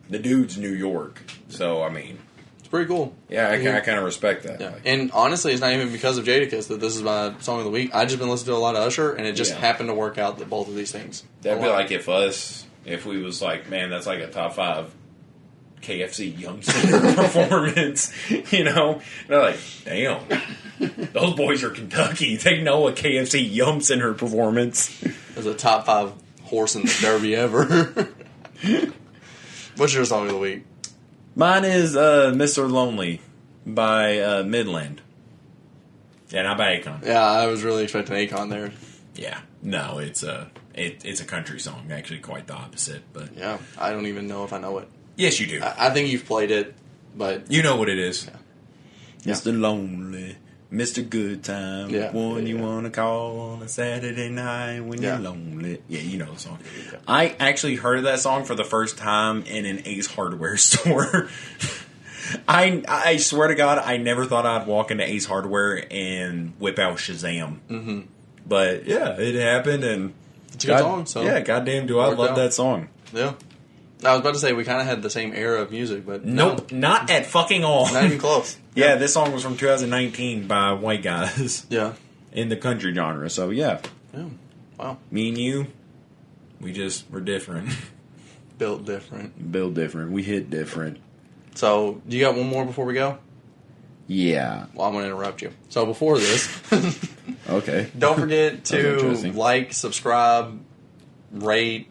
the dude's New York, so, I mean... It's pretty cool. Yeah, I kind of respect that. Yeah. And honestly, it's not even because of Jadakiss that this is my song of the week. I just been listening to a lot of Usher, and it just happened to work out that both of these things. That'd be like if we was like, man, that's like a top 5 KFC Young Center performance, you know? And they're like, damn, those boys are Kentucky. They know a KFC Yum Center performance. It's a top 5 horse in the Derby ever. What's your song of the week? Mine is Mr. Lonely by Midland. Yeah, not by Akon. Yeah, I was really expecting Akon there. Yeah. No, it's a country song. Actually, quite the opposite. But yeah, I don't even know if I know it. Yes, you do. I think you've played it, but... You know what it is. Yeah. Mr. Lonely, Mr. Good Time, one you want to call on a Saturday night when you're lonely. Yeah, you know the song. Yeah. I actually heard that song for the first time in an Ace Hardware store. I swear to God, I never thought I'd walk into Ace Hardware and whip out Shazam. Mm-hmm. But yeah, it happened. And did a good song. So yeah, goddamn, do I love that song. Yeah. I was about to say we kind of had the same era of music, but nope, not at fucking all. Not even close. Yeah, this song was from 2019 by white guys. Yeah. In the country genre, so yeah. Yeah. Wow. Me and you, we're different. Built different. Built different. We hit different. So, do you got one more before we go? Yeah. Well, I'm going to interrupt you. So, before this, okay. Don't forget to like, subscribe, rate,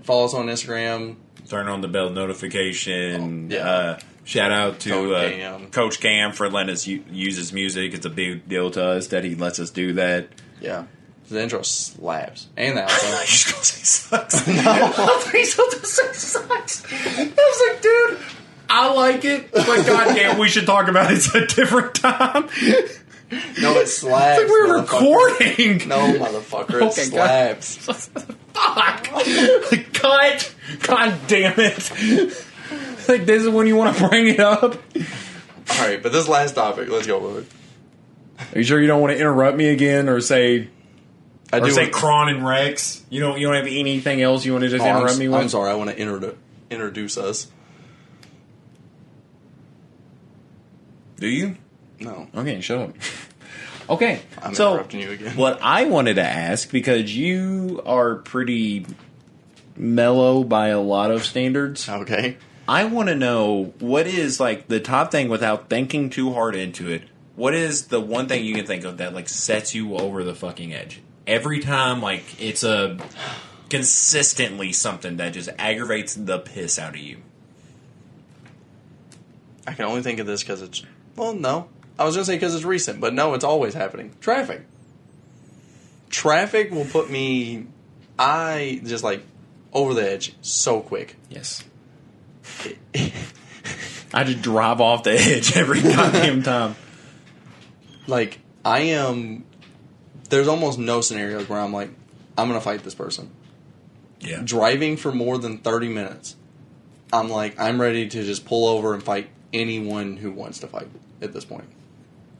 follow us on Instagram. Turn on the bell notification. Oh, yeah. Shout out to Coach Cam for letting us use his music. It's a big deal to us that he lets us do that. Yeah. The intro slaps. And the outro. You're just going to say sucks. No. I thought he was going to say sucks. I was like, dude, I like it. But goddamn, we should talk about it at a different time. No, it slaps. It's like we're recording. No, motherfucker. It slaps. Fuck. Cut. God damn it. Like, this is when you want to bring it up? Alright, but this last topic, let's go with it. Are you sure you don't want to interrupt me again or say... say Kron Rex? You don't have anything else you want to just interrupt me with? I'm sorry, I want to introduce us. Do you? No. Okay, shut up. Okay, I'm interrupting you again. What I wanted to ask, because you are pretty mellow by a lot of standards. Okay. I want to know, what is, like, the top thing without thinking too hard into it? What is the one thing you can think of that, like, sets you over the fucking edge? Every time, like, it's consistently something that just aggravates the piss out of you. I can only think of this because it's... Well, no. I was going to say because it's recent, but no, it's always happening. Traffic. Traffic will put me... just, like, over the edge so quick. Yes. I just drive off the edge every goddamn time. Like, I am... There's almost no scenarios where I'm like, I'm going to fight this person. Yeah. Driving for more than 30 minutes, I'm like, I'm ready to just pull over and fight anyone who wants to fight at this point.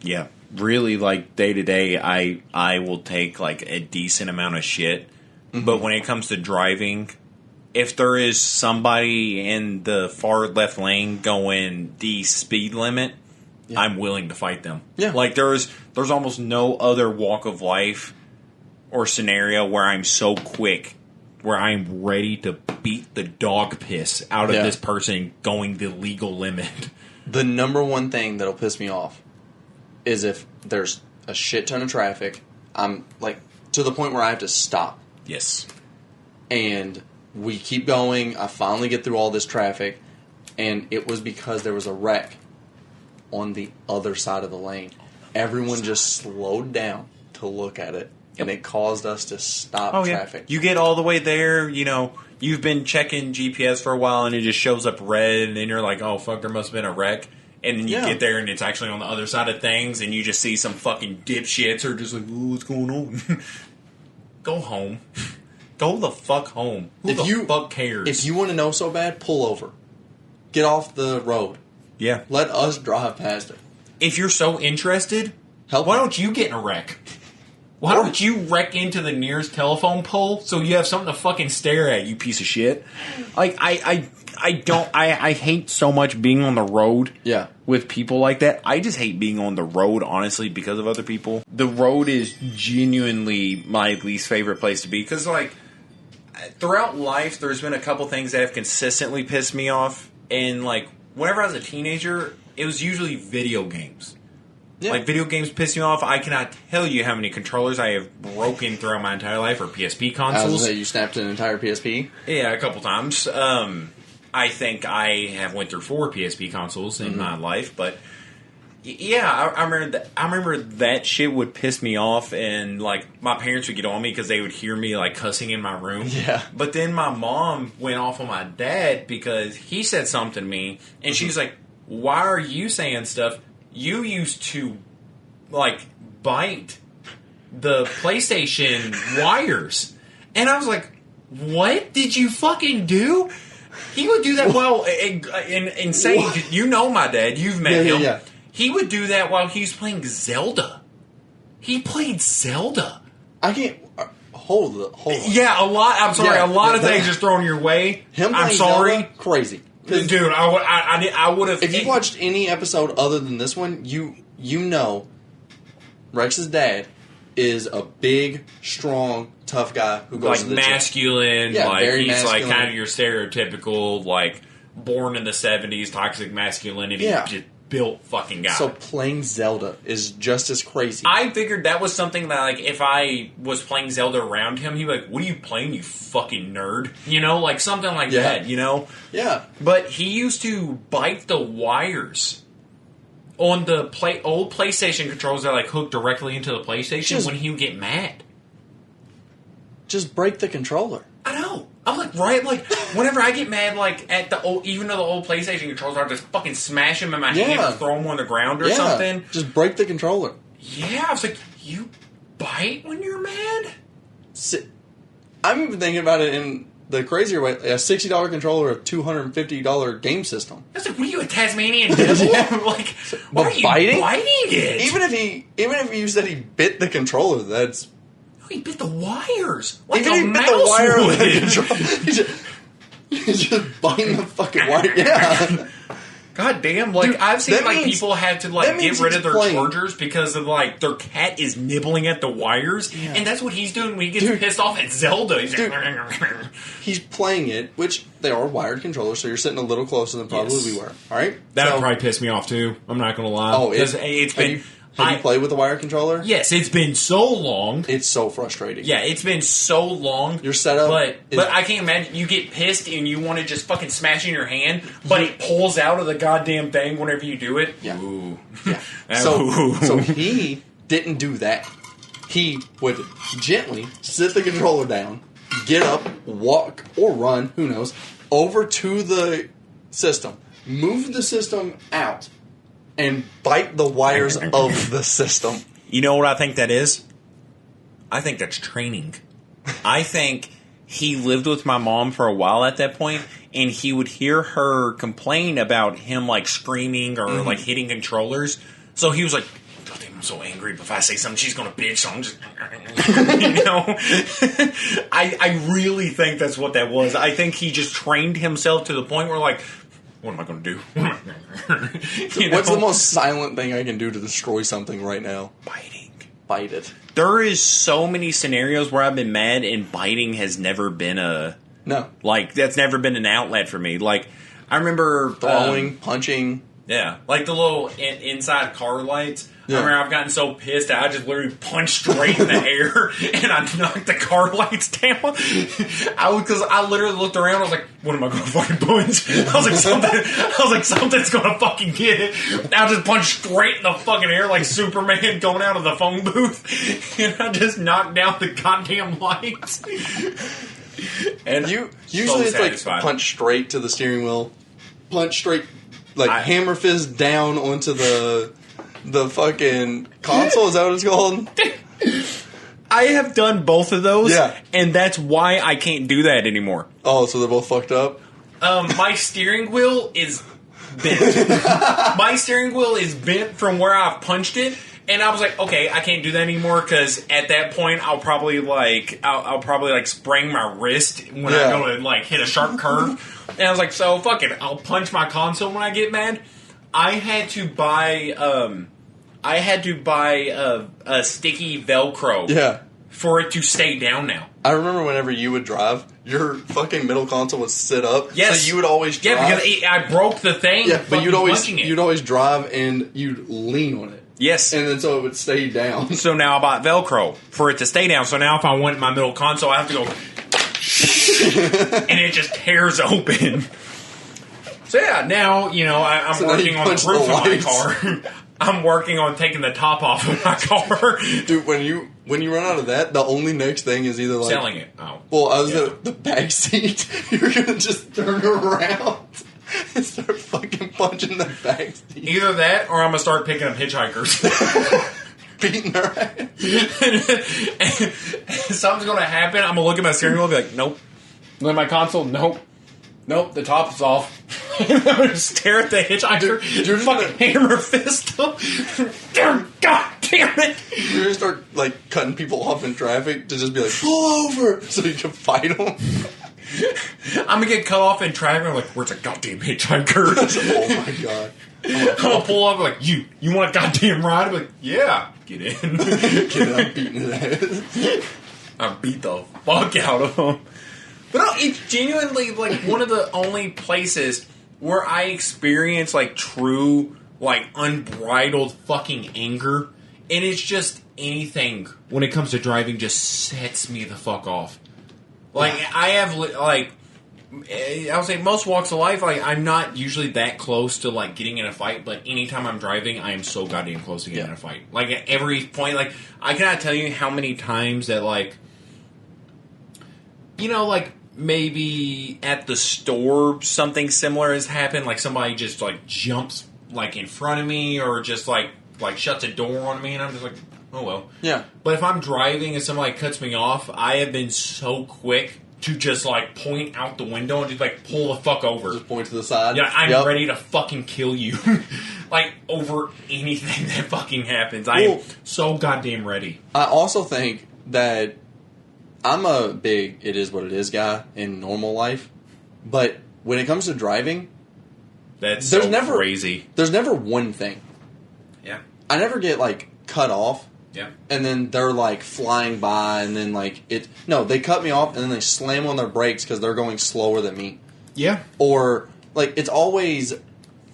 Yeah. Really, like, day to day, I will take, like, a decent amount of shit. Mm-hmm. But when it comes to driving... If there is somebody in the far left lane going the speed limit, yeah. I'm willing to fight them. Yeah. Like, there's almost no other walk of life or scenario where I'm so quick, where I'm ready to beat the dog piss out of this person going the legal limit. The number one thing that'll piss me off is if there's a shit ton of traffic, I'm, like, to the point where I have to stop. Yes. And... we keep going. I finally get through all this traffic, and it was because there was a wreck on the other side of the lane. Everyone just slowed down to look at it, and it caused us to stop traffic. You get all the way there, you've been checking GPS for a while, and it just shows up red, and then you're like, oh, fuck, there must have been a wreck. And then you get there, and it's actually on the other side of things, and you just see some fucking dipshits who are just like, ooh, what's going on? Go home. Go the fuck home. Who the fuck cares? If you want to know so bad, pull over. Get off the road. Yeah. Let us drive past it. If you're so interested, why don't you get in a wreck? Why don't you wreck into the nearest telephone pole so you have something to fucking stare at, you piece of shit? Like, I hate so much being on the road with people like that. I just hate being on the road, honestly, because of other people. The road is genuinely my least favorite place to be because, like, throughout life, there's been a couple things that have consistently pissed me off. And, like, whenever I was a teenager, it was usually video games. Yeah. Like, video games piss me off. I cannot tell you how many controllers I have broken throughout my entire life, or PSP consoles. I was gonna say, you snapped an entire PSP? Yeah, a couple times. I think I have went through 4 PSP consoles in my life, but... Yeah, I remember that shit would piss me off, and, like, my parents would get on me because they would hear me, like, cussing in my room. Yeah. But then my mom went off on my dad because he said something to me, and she's like, why are you saying stuff? You used to, like, bite the PlayStation wires. And I was like, what did you fucking do? He would do that while, and saying, you know my dad, you've met him. Yeah. He would do that while he was playing Zelda. He played Zelda. I can't... hold on. Yeah, a lot. I'm sorry, Yeah, a lot of yeah, things just thrown your way. Him I'm playing sorry, Zelda, crazy. dude. I would have. If you watched any episode other than this one, you know Rex's dad is a big, strong, tough guy who goes like to the masculine, Yeah, like very he's masculine. like kind of your stereotypical, like born in the 70s, toxic masculinity, just built fucking guy. So playing Zelda is just as crazy. I figured that was something that, like, if I was playing Zelda around him, he'd be like, "What are you playing, you fucking nerd?" You know, like something like that. You know, Yeah. But he used to bite the wires on the old PlayStation controllers that like hooked directly into the PlayStation when he would get mad. Just break the controller. I know. I'm like, right? Like, whenever I get mad, like, at the old, even though the old PlayStation controllers, I just fucking smash them in my hand or throw them on the ground or something. Just break the controller. Yeah, I was like, you bite when you're mad? I'm even thinking about it in the crazier way. A $60 controller, a $250 game system. I was like, what are you, a Tasmanian devil? Like, why are you biting it? Even if you said he bit the controller, that's... He bit the wires. Like Even a he bit mouse the wire would. of the controller. He's just biting the fucking wire. Yeah. God damn, like, Dude, I've seen, that like, means- people have to, like, that get means rid he's of their playing. chargers because of, like, their cat is nibbling at the wires. Yeah. And that's what he's doing when he gets pissed off at Zelda. He's like, He's playing it, which they are wired controllers, so you're sitting a little closer than probably we were. All right? that would probably piss me off, too. I'm not going to lie. Oh, it's been... Have you played with a wired controller? Yes, it's been so long. It's so frustrating. Yeah, it's been so long. Your setup but I can't imagine you get pissed and you want to just fucking smash in your hand, but it pulls out of the goddamn thing whenever you do it. Yeah. Ooh. Yeah. So he didn't do that. He would gently sit the controller down, get up, walk or run, who knows, over to the system, move the system out, and bite the wires of the system. You know what I think that is? I think that's training. I think he lived with my mom for a while at that point, and he would hear her complain about him, like, screaming or, like, hitting controllers. So he was like, God damn, I'm so angry. If I say something, she's going to bitch, so I'm just... you know? I really think that's what that was. I think he just trained himself to the point where, like... What am I going to do? What's the most silent thing I can do to destroy something right now? Biting. Bite it. There is so many scenarios where I've been mad and biting has never been No. Like, that's never been an outlet for me. Like, I remember... Throwing, punching. Yeah. Like the little inside car lights. Yeah. I remember I've gotten so pissed that I just literally punched straight in the air and I knocked the car lights down. Because I literally looked around. I was like, "What am I going to fucking punch?" I was like, something's going to fucking get it. I just punched straight in the fucking air like Superman going out of the phone booth, and I just knocked down the goddamn lights. And Usually it's satisfied. like punch straight to the steering wheel, punch straight, like hammer fist down onto the fucking console. Is that what it's called? I have done both of those, Yeah. and that's why I can't do that anymore. Oh, so they're both fucked up? My steering wheel is bent. My steering wheel is bent from where I've punched it, and I was like, okay, I can't do that anymore because at that point I'll probably sprain my wrist when I go to like hit a sharp curve. And I was like, so fuck it, I'll punch my console when I get mad. I had to buy a sticky Velcro for it to stay down now. I remember whenever you would drive, your fucking middle console would sit up. Yes. So you would always drive. Yeah, because I broke the thing. Yeah, but you'd punching always drive and you'd lean on it. Yes. And then so it would stay down. So now I bought Velcro for it to stay down. So now if I want my middle console, I have to go and it just tears open. So yeah, now, I'm working on the roof of my car. I'm working on taking the top off of my car. Dude, when you run out of that, the only next thing is either like selling it. Oh. Well, I was at the back seat. You're gonna just turn around and start fucking punching the back seat. Either that or I'm gonna start picking up hitchhikers. Beating their ass. Something's gonna happen. I'm gonna look at my steering wheel and be like, nope. Look at my console, nope. Nope, the top is off. I'm gonna stare at the hitchhiker, You're fucking hammer fist him. Dear God damn it! You're gonna start like cutting people off in traffic to just be like, pull over, so you can fight them. I'm gonna get cut off in traffic. I'm like, where's a goddamn hitchhiker? Oh my god! I'm gonna pull up like, you want a goddamn ride? I'm like, yeah, get in. Get it, I'm beating his ass. I beat the fuck out of him. But no, it's genuinely like one of the only places where I experience like true, like unbridled fucking anger, and it's just anything when it comes to driving just sets me the fuck off. Like I have like. I would say most walks of life, like I'm not usually that close to like getting in a fight, but anytime I'm driving, I am so goddamn close to getting in a fight. Like at every point, like I cannot tell you how many times that like, you know, like maybe at the store something similar has happened, like somebody just like jumps like in front of me or just like shuts a door on me, and I'm just like, oh well. Yeah. But if I'm driving and somebody cuts me off, I have been so quick to just, like, point out the window and just, like, pull the fuck over. Just point to the side. Yeah, I'm ready to fucking kill you. Like, over anything that fucking happens. I am so goddamn ready. I also think that I'm a big it is what it is guy in normal life. But when it comes to driving, That's crazy. There's never one thing. Yeah. I never get, like, cut off. Yeah. And then they're like flying by, and then like they cut me off, and then they slam on their brakes because they're going slower than me. Yeah. Or like it's always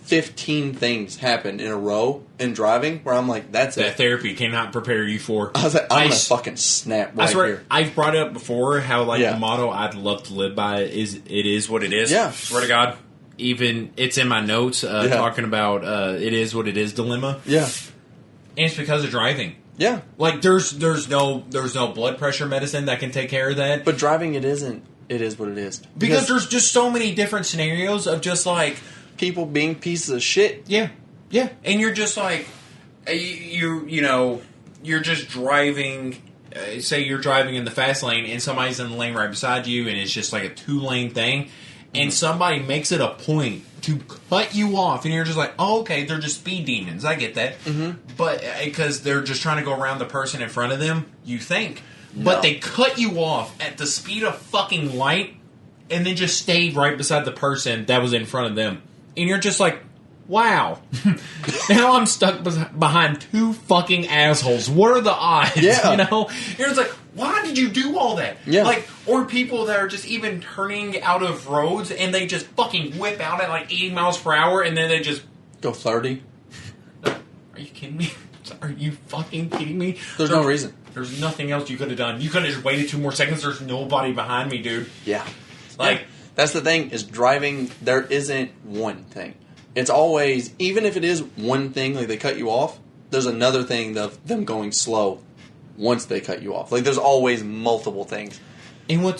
15 things happen in a row in driving where I'm like, that's that it. therapy cannot prepare you for. I was like, I'm gonna fucking snap right I swear, here. I've brought it up before how like the motto I'd love to live by is it is what it is. Yeah. Swear to God. Even it's in my notes talking about it is what it is dilemma. Yeah. And it's because of driving. Yeah. Like there's no blood pressure medicine that can take care of that. But driving it is what it is. Because there's just so many different scenarios of just like people being pieces of shit. Yeah. Yeah. And you're just like you're just driving say you're driving in the fast lane and somebody's in the lane right beside you and it's just like a 2-lane thing and somebody makes it a point to cut you off, and you're just like, oh, okay, they're just speed demons. I get that. Mm-hmm. But because they're just trying to go around the person in front of them, you think. No. But they cut you off at the speed of fucking light, and then just stayed right beside the person that was in front of them. And you're just like, wow. Now I'm stuck behind 2 fucking assholes. What are the odds? Yeah. You know? You're just like, why did you do all that? Yeah. Like, or people that are just even turning out of roads and they just fucking whip out at like 80 miles per hour and then they just go 30. Are you kidding me? Are you fucking kidding me? There's no reason. There's nothing else you could have done. You could have just waited 2 more seconds. There's nobody behind me, dude. Yeah. Like, that's the thing is driving, there isn't one thing. It's always, even if it is one thing, like they cut you off, there's another thing of them going slow once they cut you off. Like there's always multiple things. And what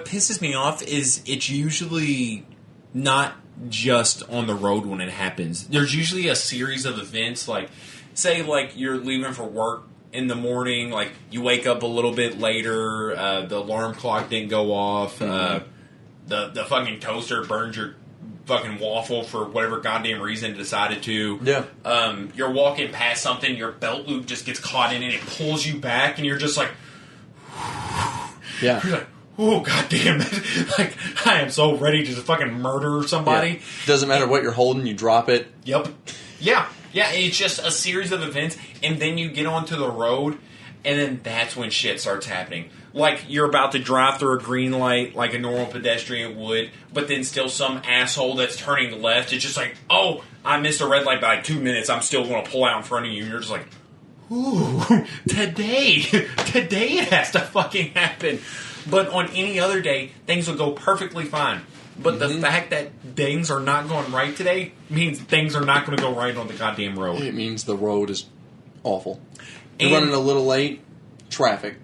pisses me off is it's usually not just on the road when it happens. There's usually a series of events, like say like you're leaving for work in the morning, like you wake up a little bit later, the alarm clock didn't go off, the fucking toaster burns your fucking waffle for whatever goddamn reason it decided to. Yeah. You're walking past something, your belt loop just gets caught in it, it pulls you back, and you're just like, yeah. You're like, oh goddamn! Like I am so ready to just fucking murder somebody. Yeah. Doesn't matter what you're holding, you drop it. Yep. Yeah. Yeah. It's just a series of events, and then you get onto the road, and then that's when shit starts happening. Like, you're about to drive through a green light like a normal pedestrian would, but then still some asshole that's turning left, it's just like, oh, I missed a red light by like 2 minutes, I'm still going to pull out in front of you, and you're just like, ooh, today it has to fucking happen. But on any other day, things will go perfectly fine. But the fact that things are not going right today means things are not going to go right on the goddamn road. It means the road is awful. You're running a little late, traffic.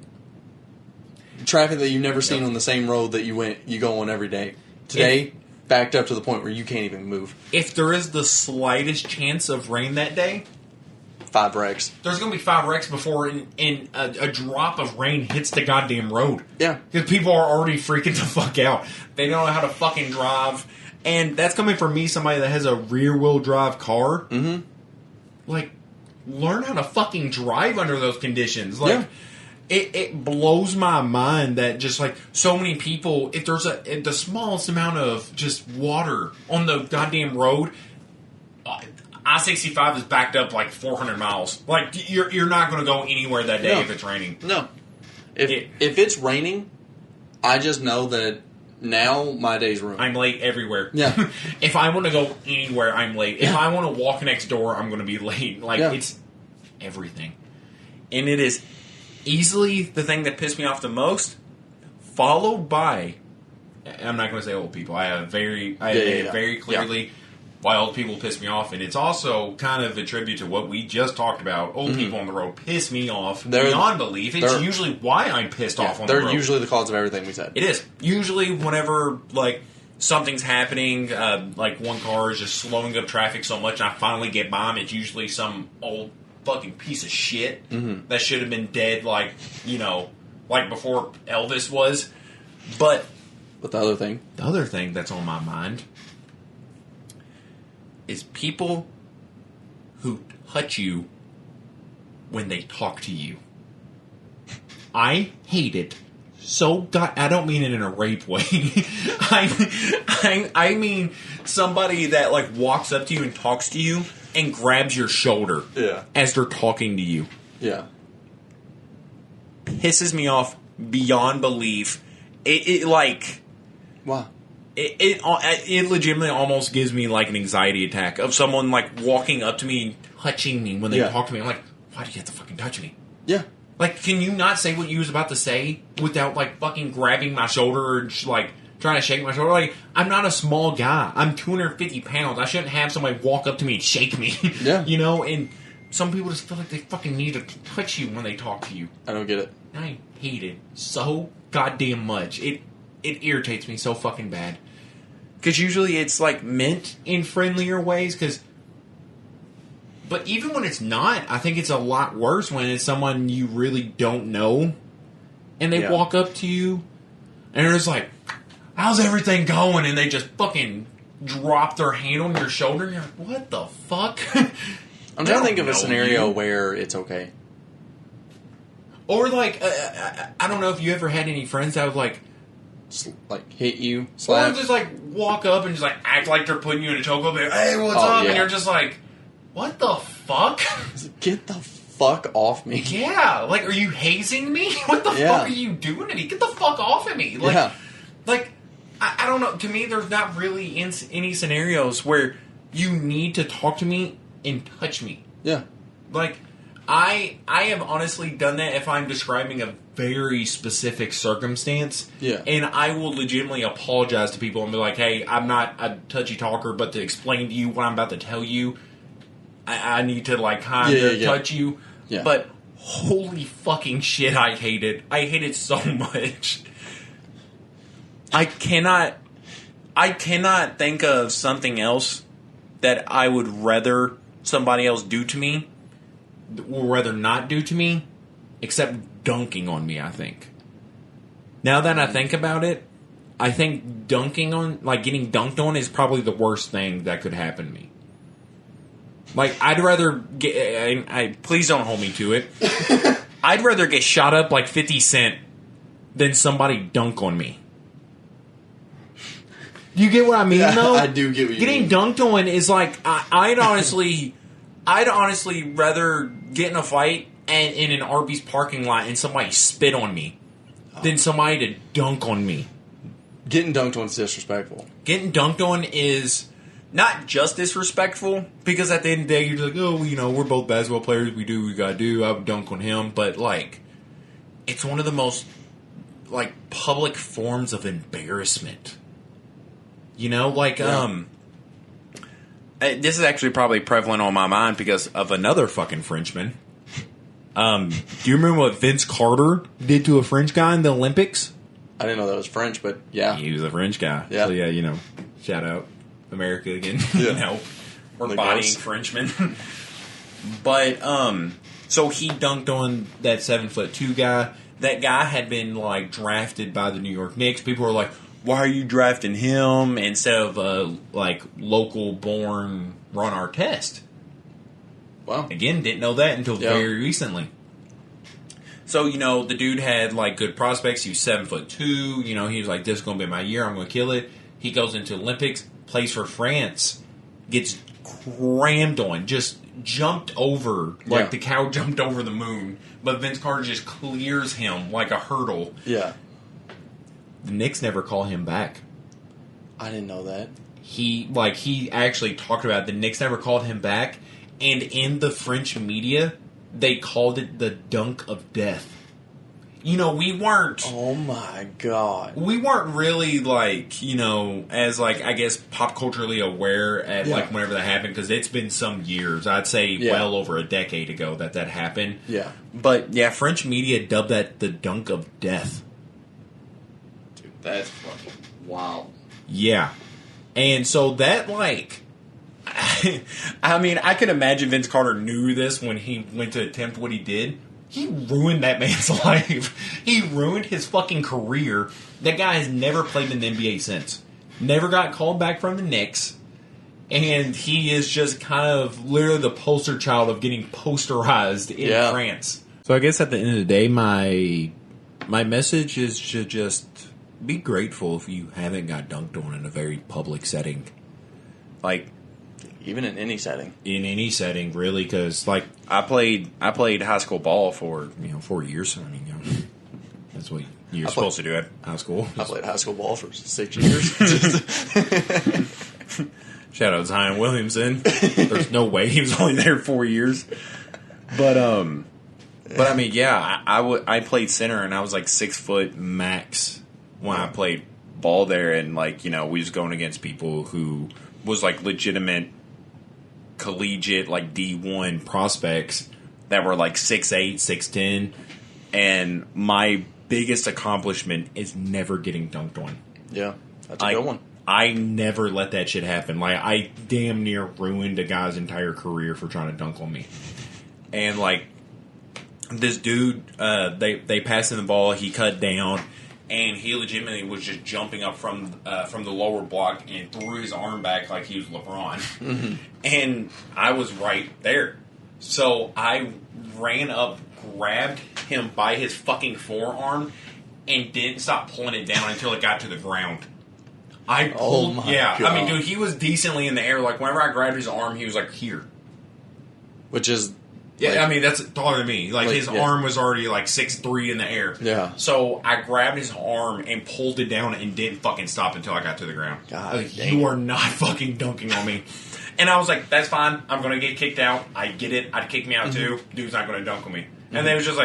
Traffic that you've never seen on the same road that you go on every day. Today, backed up to the point where you can't even move. If there is the slightest chance of rain that day, 5 wrecks. There's going to be 5 wrecks before a drop of rain hits the goddamn road. Yeah. Because people are already freaking the fuck out. They don't know how to fucking drive. And that's coming from me, somebody that has a rear-wheel drive car. Mm-hmm. Like, learn how to fucking drive under those conditions. Like, it blows my mind that just like so many people, if there's the smallest amount of just water on the goddamn road, I-65 is backed up like 400 miles. Like, you're not going to go anywhere that day if it's raining. No. If it's raining, I just know that now my day's ruined. I'm late everywhere. Yeah. If I want to go anywhere, I'm late. If I want to walk next door, I'm going to be late. Like, it's everything. And it is easily the thing that pissed me off the most, followed by, I'm not going to say old people. I have very clearly why old people piss me off, and it's also kind of a tribute to what we just talked about. Old people on the road piss me off beyond belief. It's usually why I'm pissed off on the road. They're usually the cause of everything we said. It is. Usually whenever, like, something's happening, like one car is just slowing up traffic so much and I finally get by them, it's usually some old fucking piece of shit that should have been dead, like, you know, like before Elvis was. But the other thing that's on my mind is people who touch you when they talk to you. I hate it. I don't mean it in a rape way. I mean somebody that like walks up to you and talks to you and grabs your shoulder as they're talking to you. Yeah. Pisses me off beyond belief. It like... Wow. It legitimately almost gives me like an anxiety attack of someone like walking up to me and touching me when they talk to me. I'm like, why do you have to fucking touch me? Yeah. Like, can you not say what you was about to say without like fucking grabbing my shoulder or just, like trying to shake my shoulder? Like, I'm not a small guy. I'm 250 pounds. I shouldn't have somebody walk up to me and shake me. Yeah. You know, and some people just feel like they fucking need to touch you when they talk to you. I don't get it. I hate it so goddamn much. It irritates me so fucking bad. Because usually it's, like, meant in friendlier ways, but even when it's not, I think it's a lot worse when it's someone you really don't know, and they walk up to you, and they're just like, how's everything going? And they just fucking drop their hand on your shoulder, and you're like, what the fuck? I'm trying to think of a scenario where it's okay. Or, like, I don't know if you ever had any friends that would, like hit you, slap. Or just like walk up and just like act like they're putting you in a chokehold. Hey, what's up? Yeah. And you're just like, what the fuck? Get the fuck off me. Yeah, like, are you hazing me? What the fuck are you doing to me? Get the fuck off of me. Like, like I don't know. To me, there's not really any scenarios where you need to talk to me and touch me. Yeah. Like, I have honestly done that if I'm describing a very specific circumstance. Yeah. And I will legitimately apologize to people and be like, hey, I'm not a touchy talker, but to explain to you what I'm about to tell you, I need to, like, kind of touch you. Yeah. But holy fucking shit, I hate it. I hate it so much. I cannot think of something else that I would rather somebody else do to me, or rather not do to me, except dunking on me, I think. Now that I think about it, I think getting dunked on is probably the worst thing that could happen to me. Like, I'd rather please don't hold me to it. I'd rather get shot up like 50 Cent than somebody dunk on me. Do you get what I mean, though? I do get what you mean. Getting dunked on is like, I'd honestly rather get in a fight and in an Arby's parking lot and somebody spit on me than somebody to dunk on me. Getting dunked on is disrespectful. Getting dunked on is not just disrespectful, because at the end of the day, you're like, oh, you know, we're both basketball players. We do what we gotta do. I would dunk on him. But, like, it's one of the most, like, public forms of embarrassment. You know, like, this is actually probably prevalent on my mind because of another fucking Frenchman. Do you remember what Vince Carter did to a French guy in the Olympics? I didn't know that was French, but yeah. He was a French guy. Yeah. So, yeah, you know, shout out America again. Yeah. You know, we're bodying Frenchmen. But, so he dunked on that 7'2" guy. That guy had been, like, drafted by the New York Knicks. People were like, why are you drafting him instead of, like, local-born Ron Artest? Wow. Again, didn't know that until very recently. So, the dude had, good prospects. He was 7'2". He was like, this is going to be my year. I'm going to kill it. He goes into Olympics, plays for France, gets crammed on, just jumped over, like the cow jumped over the moon. But Vince Carter just clears him like a hurdle. Yeah. The Knicks never call him back. I didn't know that. He actually talked about it. The Knicks never called him back. And in the French media, they called it the dunk of death. We weren't... Oh, my God. We weren't really, as, I guess, pop culturally aware at, whenever that happened, because it's been some years. I'd say well over a decade ago that happened. Yeah. But, French media dubbed that the dunk of death. Dude, that's fucking wild. Yeah. And so that, I mean, I could imagine Vince Carter knew this when he went to attempt what he did. He ruined that man's life. He ruined his fucking career. That guy has never played in the NBA since. Never got called back from the Knicks. And he is just kind of literally the poster child of getting posterized in France. So I guess at the end of the day, my message is to just be grateful if you haven't got dunked on in a very public setting. Even in any setting. In any setting, really, because I played high school ball for 4 years. I mean, that's what you're supposed to do at high school. I played high school ball for 6 years. Shout out to Zion Williamson. There's no way he was only there 4 years. But I mean, I played center and I was 6 foot max when I played ball there, and we was going against people who was legitimate collegiate D1 prospects that were 6'8", 6'10", and my biggest accomplishment is never getting dunked on. Yeah, that's a good one. I never let that shit happen. I damn near ruined a guy's entire career for trying to dunk on me. And this dude, they passed him the ball, he cut down, and he legitimately was just jumping up from the lower block and threw his arm back like he was LeBron. Mm-hmm. And I was right there. So I ran up, grabbed him by his fucking forearm, and didn't stop pulling it down until it got to the ground. I pulled, God. I mean, dude, he was decently in the air. Whenever I grabbed his arm, he was here. Which is... Yeah, I mean, that's taller than me. His arm was already 6'3" in the air. Yeah. So I grabbed his arm and pulled it down and didn't fucking stop until I got to the ground. God, you are not fucking dunking on me. And I was like, that's fine. I'm going to get kicked out. I get it. I'd kick me out too. Dude's not going to dunk on me. And they was just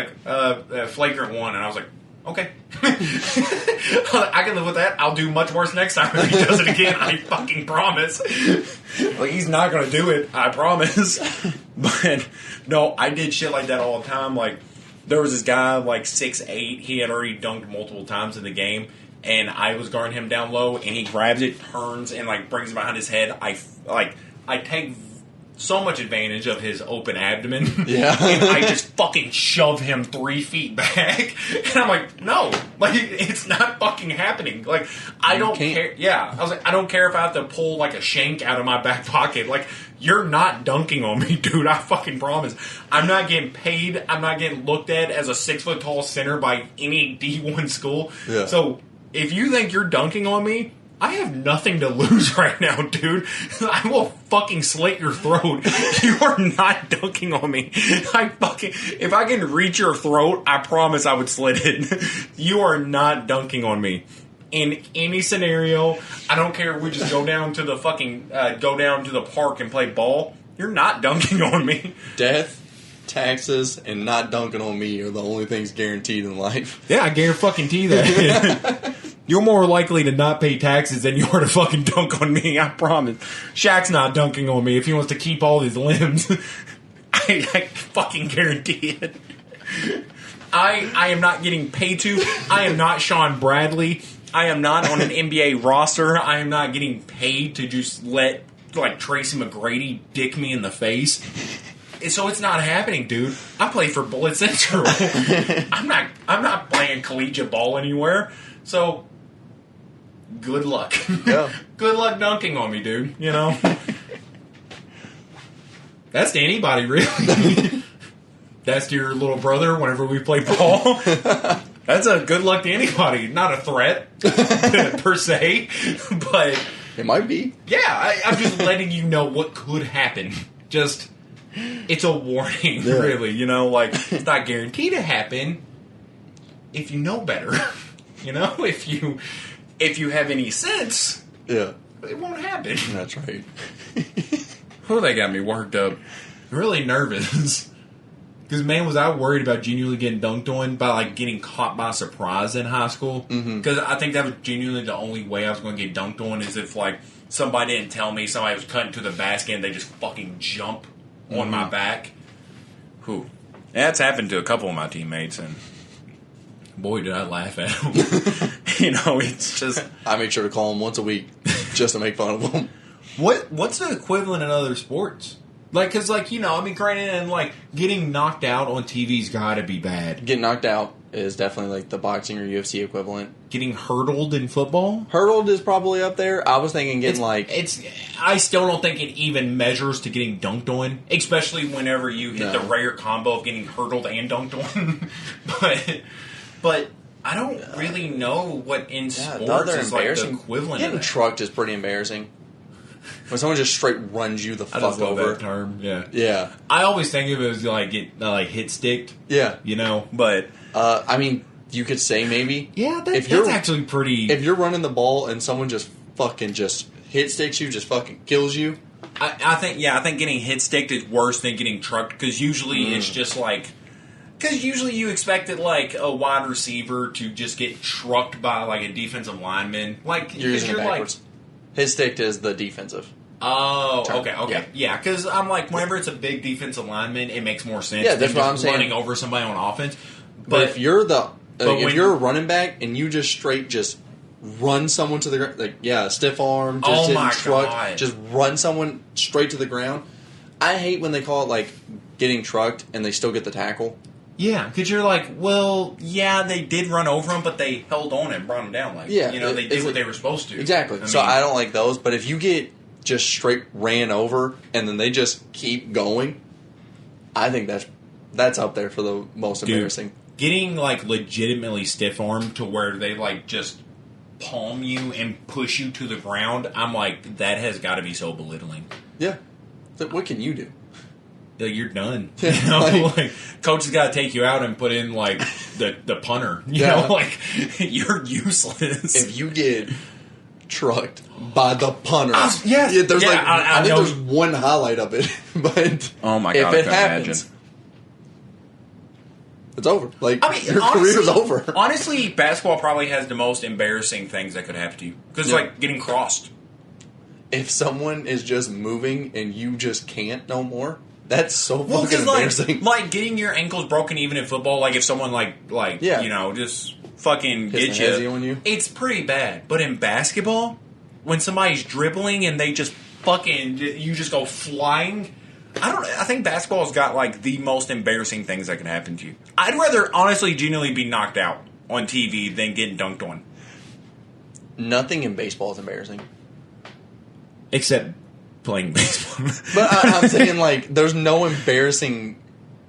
flagrant one. And I was like, okay. I can live with that. I'll do much worse next time if he does it again. I fucking promise. He's not going to do it. I promise. But no, I did shit like that all the time. There was this guy 6'8". He had already dunked multiple times in the game, and I was guarding him down low, and he grabs it, turns, and brings it behind his head. I take so much advantage of his open abdomen. Yeah. And I just fucking shove him 3 feet back. And I'm like, no. It's not fucking happening. I don't care. Yeah. I was like, I don't care if I have to pull a shank out of my back pocket. You're not dunking on me, dude. I fucking promise. I'm not getting paid. I'm not getting looked at as a 6 foot tall center by any D1 school. Yeah. So if you think you're dunking on me, I have nothing to lose right now, dude. I will fucking slit your throat. You are not dunking on me. If I can reach your throat, I promise I would slit it. You are not dunking on me. In any scenario, I don't care if we just go down to the park and play ball. You're not dunking on me. Death, taxes, and not dunking on me are the only things guaranteed in life. Yeah, I guarantee that. You're more likely to not pay taxes than you are to fucking dunk on me, I promise. Shaq's not dunking on me if he wants to keep all his limbs. I fucking guarantee it. I am not getting paid to. I am not Sean Bradley. I am not on an NBA roster. I am not getting paid to just let Tracy McGrady dick me in the face. So it's not happening, dude. I play for Bullet Central. I'm not playing collegiate ball anywhere. So good luck. Yeah. Good luck dunking on me, dude. That's to anybody, really. That's to your little brother whenever we play ball. That's a good luck to anybody. Not a threat, per se. But it might be. Yeah, I'm just letting you know what could happen. Just, it's a warning, really. You know, like, it's not guaranteed to happen if you know better. You know, if you have any sense, it won't happen. That's right. Oh, they got me worked up. Really nervous. Because, man, was I worried about genuinely getting dunked on by, like, getting caught by surprise in high school. Because I think that was genuinely the only way I was going to get dunked on is if, like, somebody didn't tell me somebody was cutting to the basket and they just fucking jump on my back. Whew. That's happened to a couple of my teammates, and boy, did I laugh at them. You know, it's just... I make sure to call them once a week just to make fun of them. What's the equivalent in other sports? Like, because, like, you know, I mean, granted, and, like, getting knocked out on TV's got to be bad. Getting knocked out is definitely, like, the boxing or UFC equivalent. Getting hurdled in football? Hurdled is probably up there. I was thinking getting, I still don't think it even measures to getting dunked on, especially whenever you hit the rare combo of getting hurdled and dunked on. But I don't really know what in sports is, like, the equivalent getting of that. trucked is pretty embarrassing. When someone just straight runs you the fuck I just love over. that term, yeah. Yeah. I always think of it as, like, hit sticked. Yeah. You know, but... I mean, you could say maybe. Yeah, that's actually pretty... If you're running the ball and someone just fucking just hit sticks you, just fucking kills you. I think getting hit sticked is worse than getting trucked, because usually it's just like... Because usually you expected, like, a wide receiver to just get trucked by, like, a defensive lineman. Like, you're using it backwards. Hit sticked is the defensive. Oh, term. okay. Yeah, because I'm like, whenever it's a big defensive lineman, it makes more sense than than what I'm just saying. running over somebody on offense. But if you're if you're a running back and you just straight just run someone to the ground, like, stiff arm, just getting trucked, just run someone straight to the ground. I hate when they call it, like, getting trucked and they still get the tackle. Yeah, because you're like, well, yeah, they did run over him, but they held on and brought him down. Like, you know, they did what they were supposed to. Exactly. I don't like those, but if you get just straight ran over and then they just keep going, I think that's up there for the most embarrassing. Getting, like, legitimately stiff-armed to where they, like, just palm you and push you to the ground, I'm like, that has got to be so belittling. Yeah. So what can you do? You're done. You know, like, coach has got to take you out and put in, like, the punter. You know, like, you're useless. If you get trucked by the punter, I think there's one highlight of it, but oh my God, if it happens, it's over. Like, your career's over. Honestly, basketball probably has the most embarrassing things that could happen to you, because like getting crossed. If someone is just moving and you just can't no more. That's so fucking embarrassing. Like getting your ankles broken even in football, like if someone you know, just fucking get you, it's pretty bad. But in basketball, when somebody's dribbling and they just fucking, you just go flying. I think basketball's got, like, the most embarrassing things that can happen to you. I'd rather honestly genuinely be knocked out on TV than getting dunked on. Nothing in baseball is embarrassing. Except playing baseball. But I'm saying, like, there's no embarrassing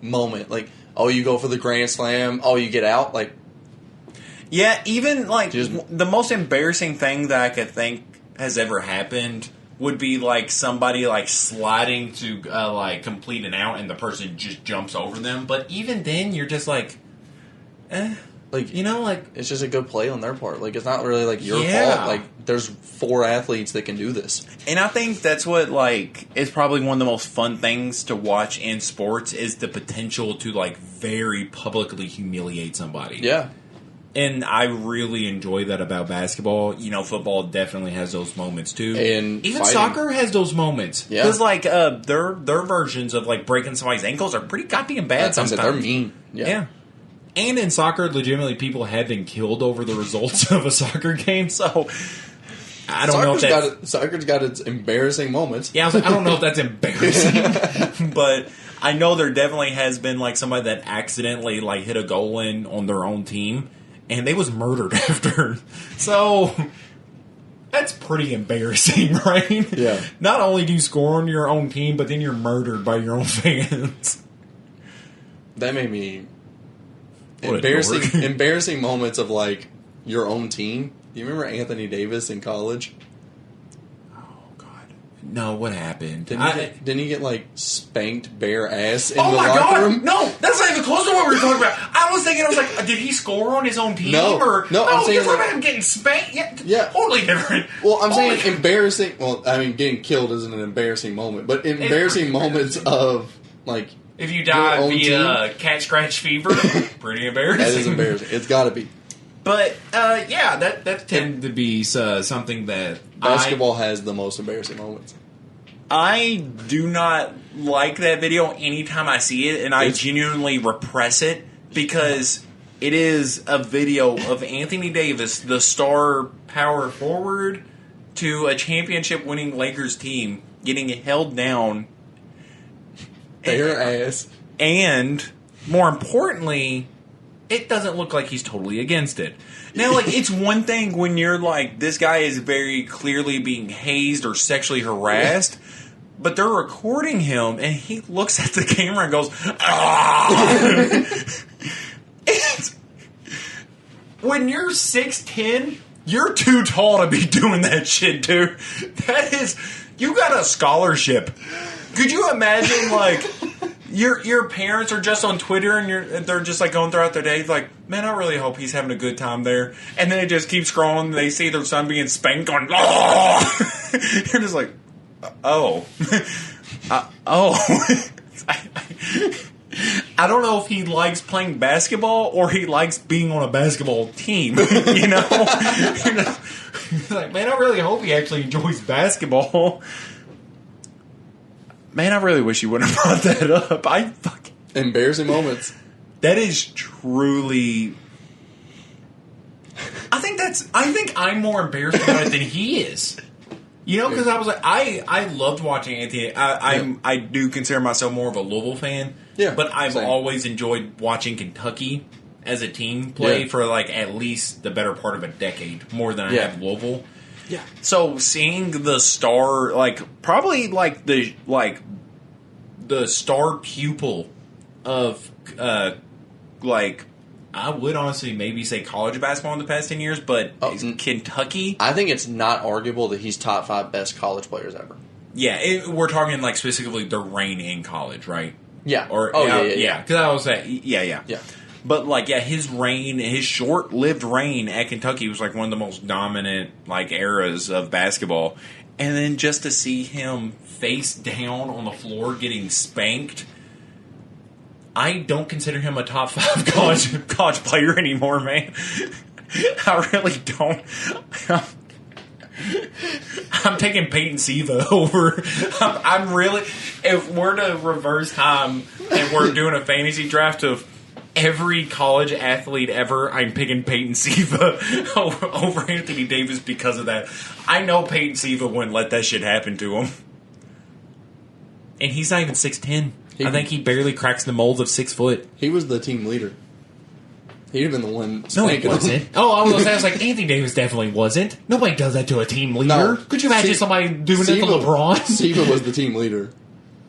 moment. Like, oh, you go for the grand slam. Oh, you get out. Like, yeah, even, like, the most embarrassing thing that I could think has ever happened would be, like, somebody, like, sliding to, like, complete an out and the person just jumps over them. But even then, you're just like, like, you know, like, it's just a good play on their part. Like, it's not really, like, your fault. Like, there's 4 athletes that can do this. And I think that's what, like, is probably one of the most fun things to watch in sports is the potential to, like, very publicly humiliate somebody. Yeah. And I really enjoy that about basketball. You know, football definitely has those moments too. And even soccer has those moments. Yeah. Because, like, their versions of, like, breaking somebody's ankles are pretty goddamn bad sometimes. They're mean. Yeah. And in soccer, legitimately, people have been killed over the results of a soccer game. So, I don't know if that's... Soccer's got its embarrassing moments. Yeah, I was like, I don't know if that's embarrassing. But I know there definitely has been, like, somebody that accidentally, like, hit a goal in on their own team. And they was murdered after. So, That's pretty embarrassing, right? Yeah. Not only do you score on your own team, but then you're murdered by your own fans. That made me What embarrassing moments of like your own team. Do you remember Anthony Davis in college? No, what happened? Didn't he get like spanked bare ass in Oh the my locker god! room? No, that's not even close to what we were talking about. I was like, did he score on his own team? No, or no, I'm saying you're talking like- about him getting spanked. Yeah. Totally different. Well, I'm Holy- saying embarrassing. Well, I mean, getting killed isn't an embarrassing moment, but embarrassing moments of like if you your die own via cat scratch fever, pretty embarrassing. that is embarrassing. It's got to be. But yeah, that tended to be something that Basketball has the most embarrassing moments. I do not like that video anytime I see it, and I genuinely repress it because it is a video of Anthony Davis, the star power forward to a championship-winning Lakers team, getting held down. Bare ass. And, more importantly, it doesn't look like he's totally against it. Now, like, it's one thing when you're like, this guy is very clearly being hazed or sexually harassed, but they're recording him, and he looks at the camera and goes, ah! When you're 6'10", you're too tall to be doing that shit, dude. That is, you got a scholarship. Could you imagine, like, your parents are just on Twitter and they're just like going throughout their day, like, man, I really hope he's having a good time there. And then they just keep scrolling, and they see their son being spanked, going, oh! You're just like, oh. Oh. I don't know if he likes playing basketball or he likes being on a basketball team, you know? Like, man, I really hope he actually enjoys basketball. Man, I really wish you wouldn't have brought that up. Embarrassing moments. That is truly... I think I'm more embarrassed about it than he is. You know, because I was like, I loved watching Anthony. I do consider myself more of a Louisville fan. Yeah, but I've same. always enjoyed watching Kentucky as a team play for like at least the better part of a decade, more than I have Louisville. Yeah. So seeing the star, like probably like the star pupil of like. I would honestly maybe say college basketball in the past 10 years, but Kentucky... I think it's not arguable that he's top 5 best college players ever. Yeah, we're talking like specifically the reign in college, right? Yeah. Yeah. Because I was saying, yeah. Yeah. But like, yeah, his reign, his short-lived reign at Kentucky was like one of the most dominant like eras of basketball. And then just to see him face down on the floor getting spanked... I don't consider him a top 5 college player anymore, man. I really don't. I'm taking Peyton Siva over. I'm really... If we're to reverse time and we're doing a fantasy draft of every college athlete ever, I'm picking Peyton Siva over Anthony Davis because of that. I know Peyton Siva wouldn't let that shit happen to him. And he's not even 6'10". I think he barely cracks the mold of 6 foot. He was the team leader. He'd have been the one No, spanking he wasn't. him. Oh, I was like, Anthony Davis definitely wasn't. Nobody does that to a team leader. No. Could you imagine somebody doing that to LeBron? Siva was the team leader.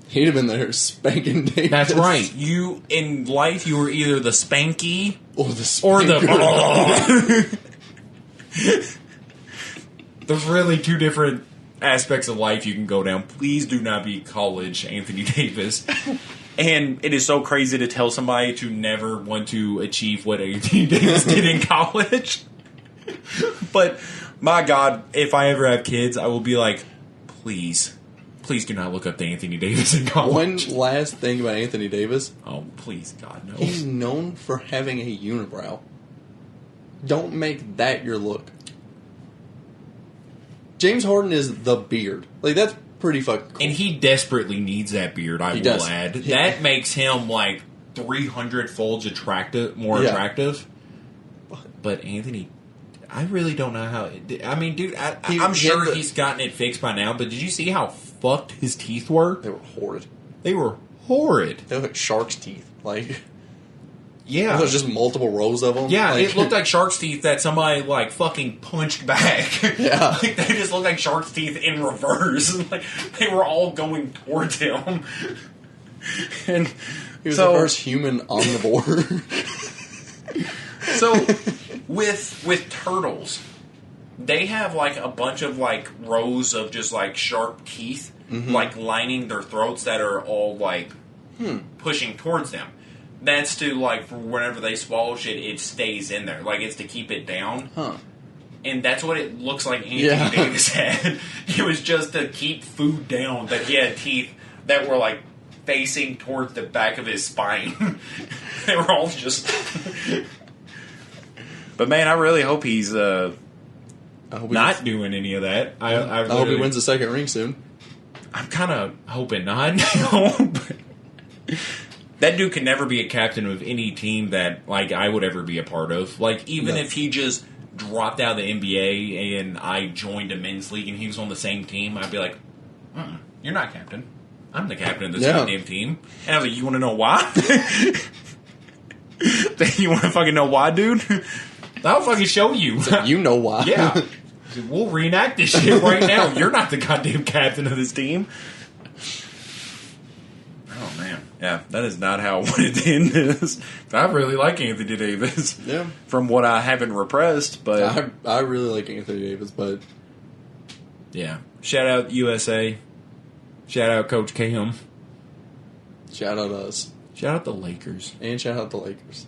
He'd have been there spanking Davis. That's right. You, in life, you were either the spanky Or the There's really two different aspects of life you can go down. Please do not be college Anthony Davis. And it is so crazy to tell somebody to never want to achieve what Anthony Davis did in college. But my God, if I ever have kids, I will be like, please do not look up to Anthony Davis in college. One last thing about Anthony Davis. Oh, please, God, no. He's known for having a unibrow. Don't make that your look. James Harden is the beard. Like, that's pretty fucking cool. And he desperately needs that beard, I will add. That makes him, like, 300 folds more attractive. But Anthony, I really don't know how... I mean, dude, I'm sure he's gotten it fixed by now, but did you see how fucked his teeth were? They were horrid. They were horrid. They look like shark's teeth. Like... Yeah. There's just multiple rows of them. Yeah, like, it looked like shark's teeth that somebody, like, fucking punched back. Yeah. Like, they just looked like shark's teeth in reverse. Like, they were all going towards him. And he was the first human omnivore. So, with turtles, they have, like, a bunch of, like, rows of just, like, sharp teeth, like, lining their throats that are all, like, pushing towards them. That's to, like, for whenever they swallow shit, it stays in there. Like, it's to keep it down. Huh. And that's what it looks like Anthony Davis had. It was just to keep food down, that he had teeth that were, like, facing towards the back of his spine. They were all just... But, man, I really hope he's not doing any of that. I hope he wins the second ring soon. I'm kind of hoping not. That dude can never be a captain of any team that, like, I would ever be a part of. Like, even if he just dropped out of the NBA and I joined a men's league and he was on the same team, I'd be like, you're not captain. I'm the captain of this goddamn team. And I was like, you want to know why? You want to fucking know why, dude? I'll fucking show you. So you know why. Yeah. We'll reenact this shit right now. You're not the goddamn captain of this team. Oh, man. Yeah, that is not how I wanted to end this. I really like Anthony Davis. Yeah. From what I haven't repressed, but... I really like Anthony Davis, but... Yeah. Shout out USA. Shout out Coach Cam. Shout out us. Shout out the Lakers. And shout out the Lakers.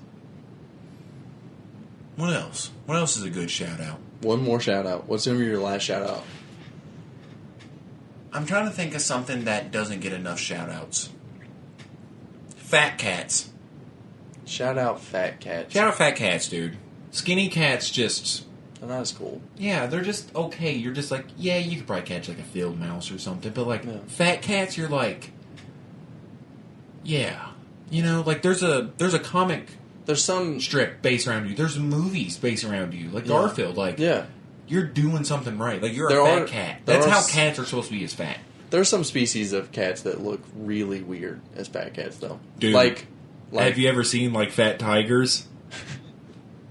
What else? What else is a good shout out? One more shout out. What's going to be your last shout out? I'm trying to think of something that doesn't get enough shout outs. Fat cats. Shout out fat cats. Shout out fat cats, dude. Skinny cats just... They're not as cool. Yeah, they're just okay. You're just like, yeah, you could probably catch like a field mouse or something. But like fat cats, you're like, yeah. You know, like there's a comic... There's some strip based around you. There's movies based around you. Like Garfield. Like, you're doing something right. Like, you're a fat cat. That's how cats are supposed to be, as fat. There's some species of cats that look really weird as fat cats, though. Dude, like have you ever seen, like, fat tigers?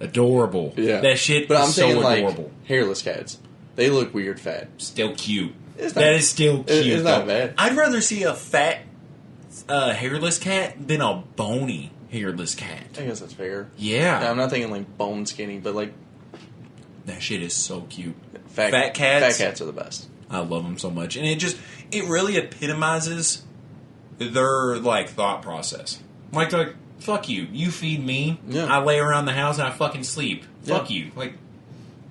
Adorable. Yeah. That shit but is I'm saying, so adorable. Like, hairless cats. They look weird fat. Still cute. That is still cute. It's not bad. I'd rather see a fat, hairless cat than a bony hairless cat. I guess that's fair. Yeah. I'm not thinking like bone skinny, but like that shit is so cute. Fat cats. Fat cats are the best. I love them so much, and it really epitomizes their like thought process. Like fuck you. You feed me. Yeah. I lay around the house and I fucking sleep. Fuck you. Like,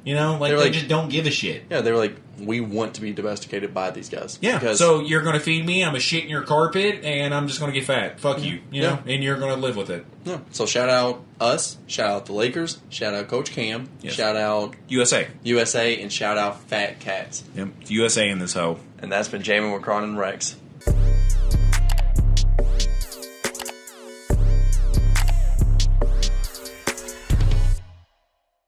you know, like they just don't give a shit. Yeah, they're like, we want to be domesticated by these guys. Yeah. So you're going to feed me, I'm going to shit in your carpet, and I'm just going to get fat. Fuck you. You know? And you're going to live with it. Yeah. So shout out us, shout out the Lakers, shout out Coach Cam, shout out USA, and shout out Fat Cats. Yep. USA in this hoe. And that's been Jammin with Kron Rex.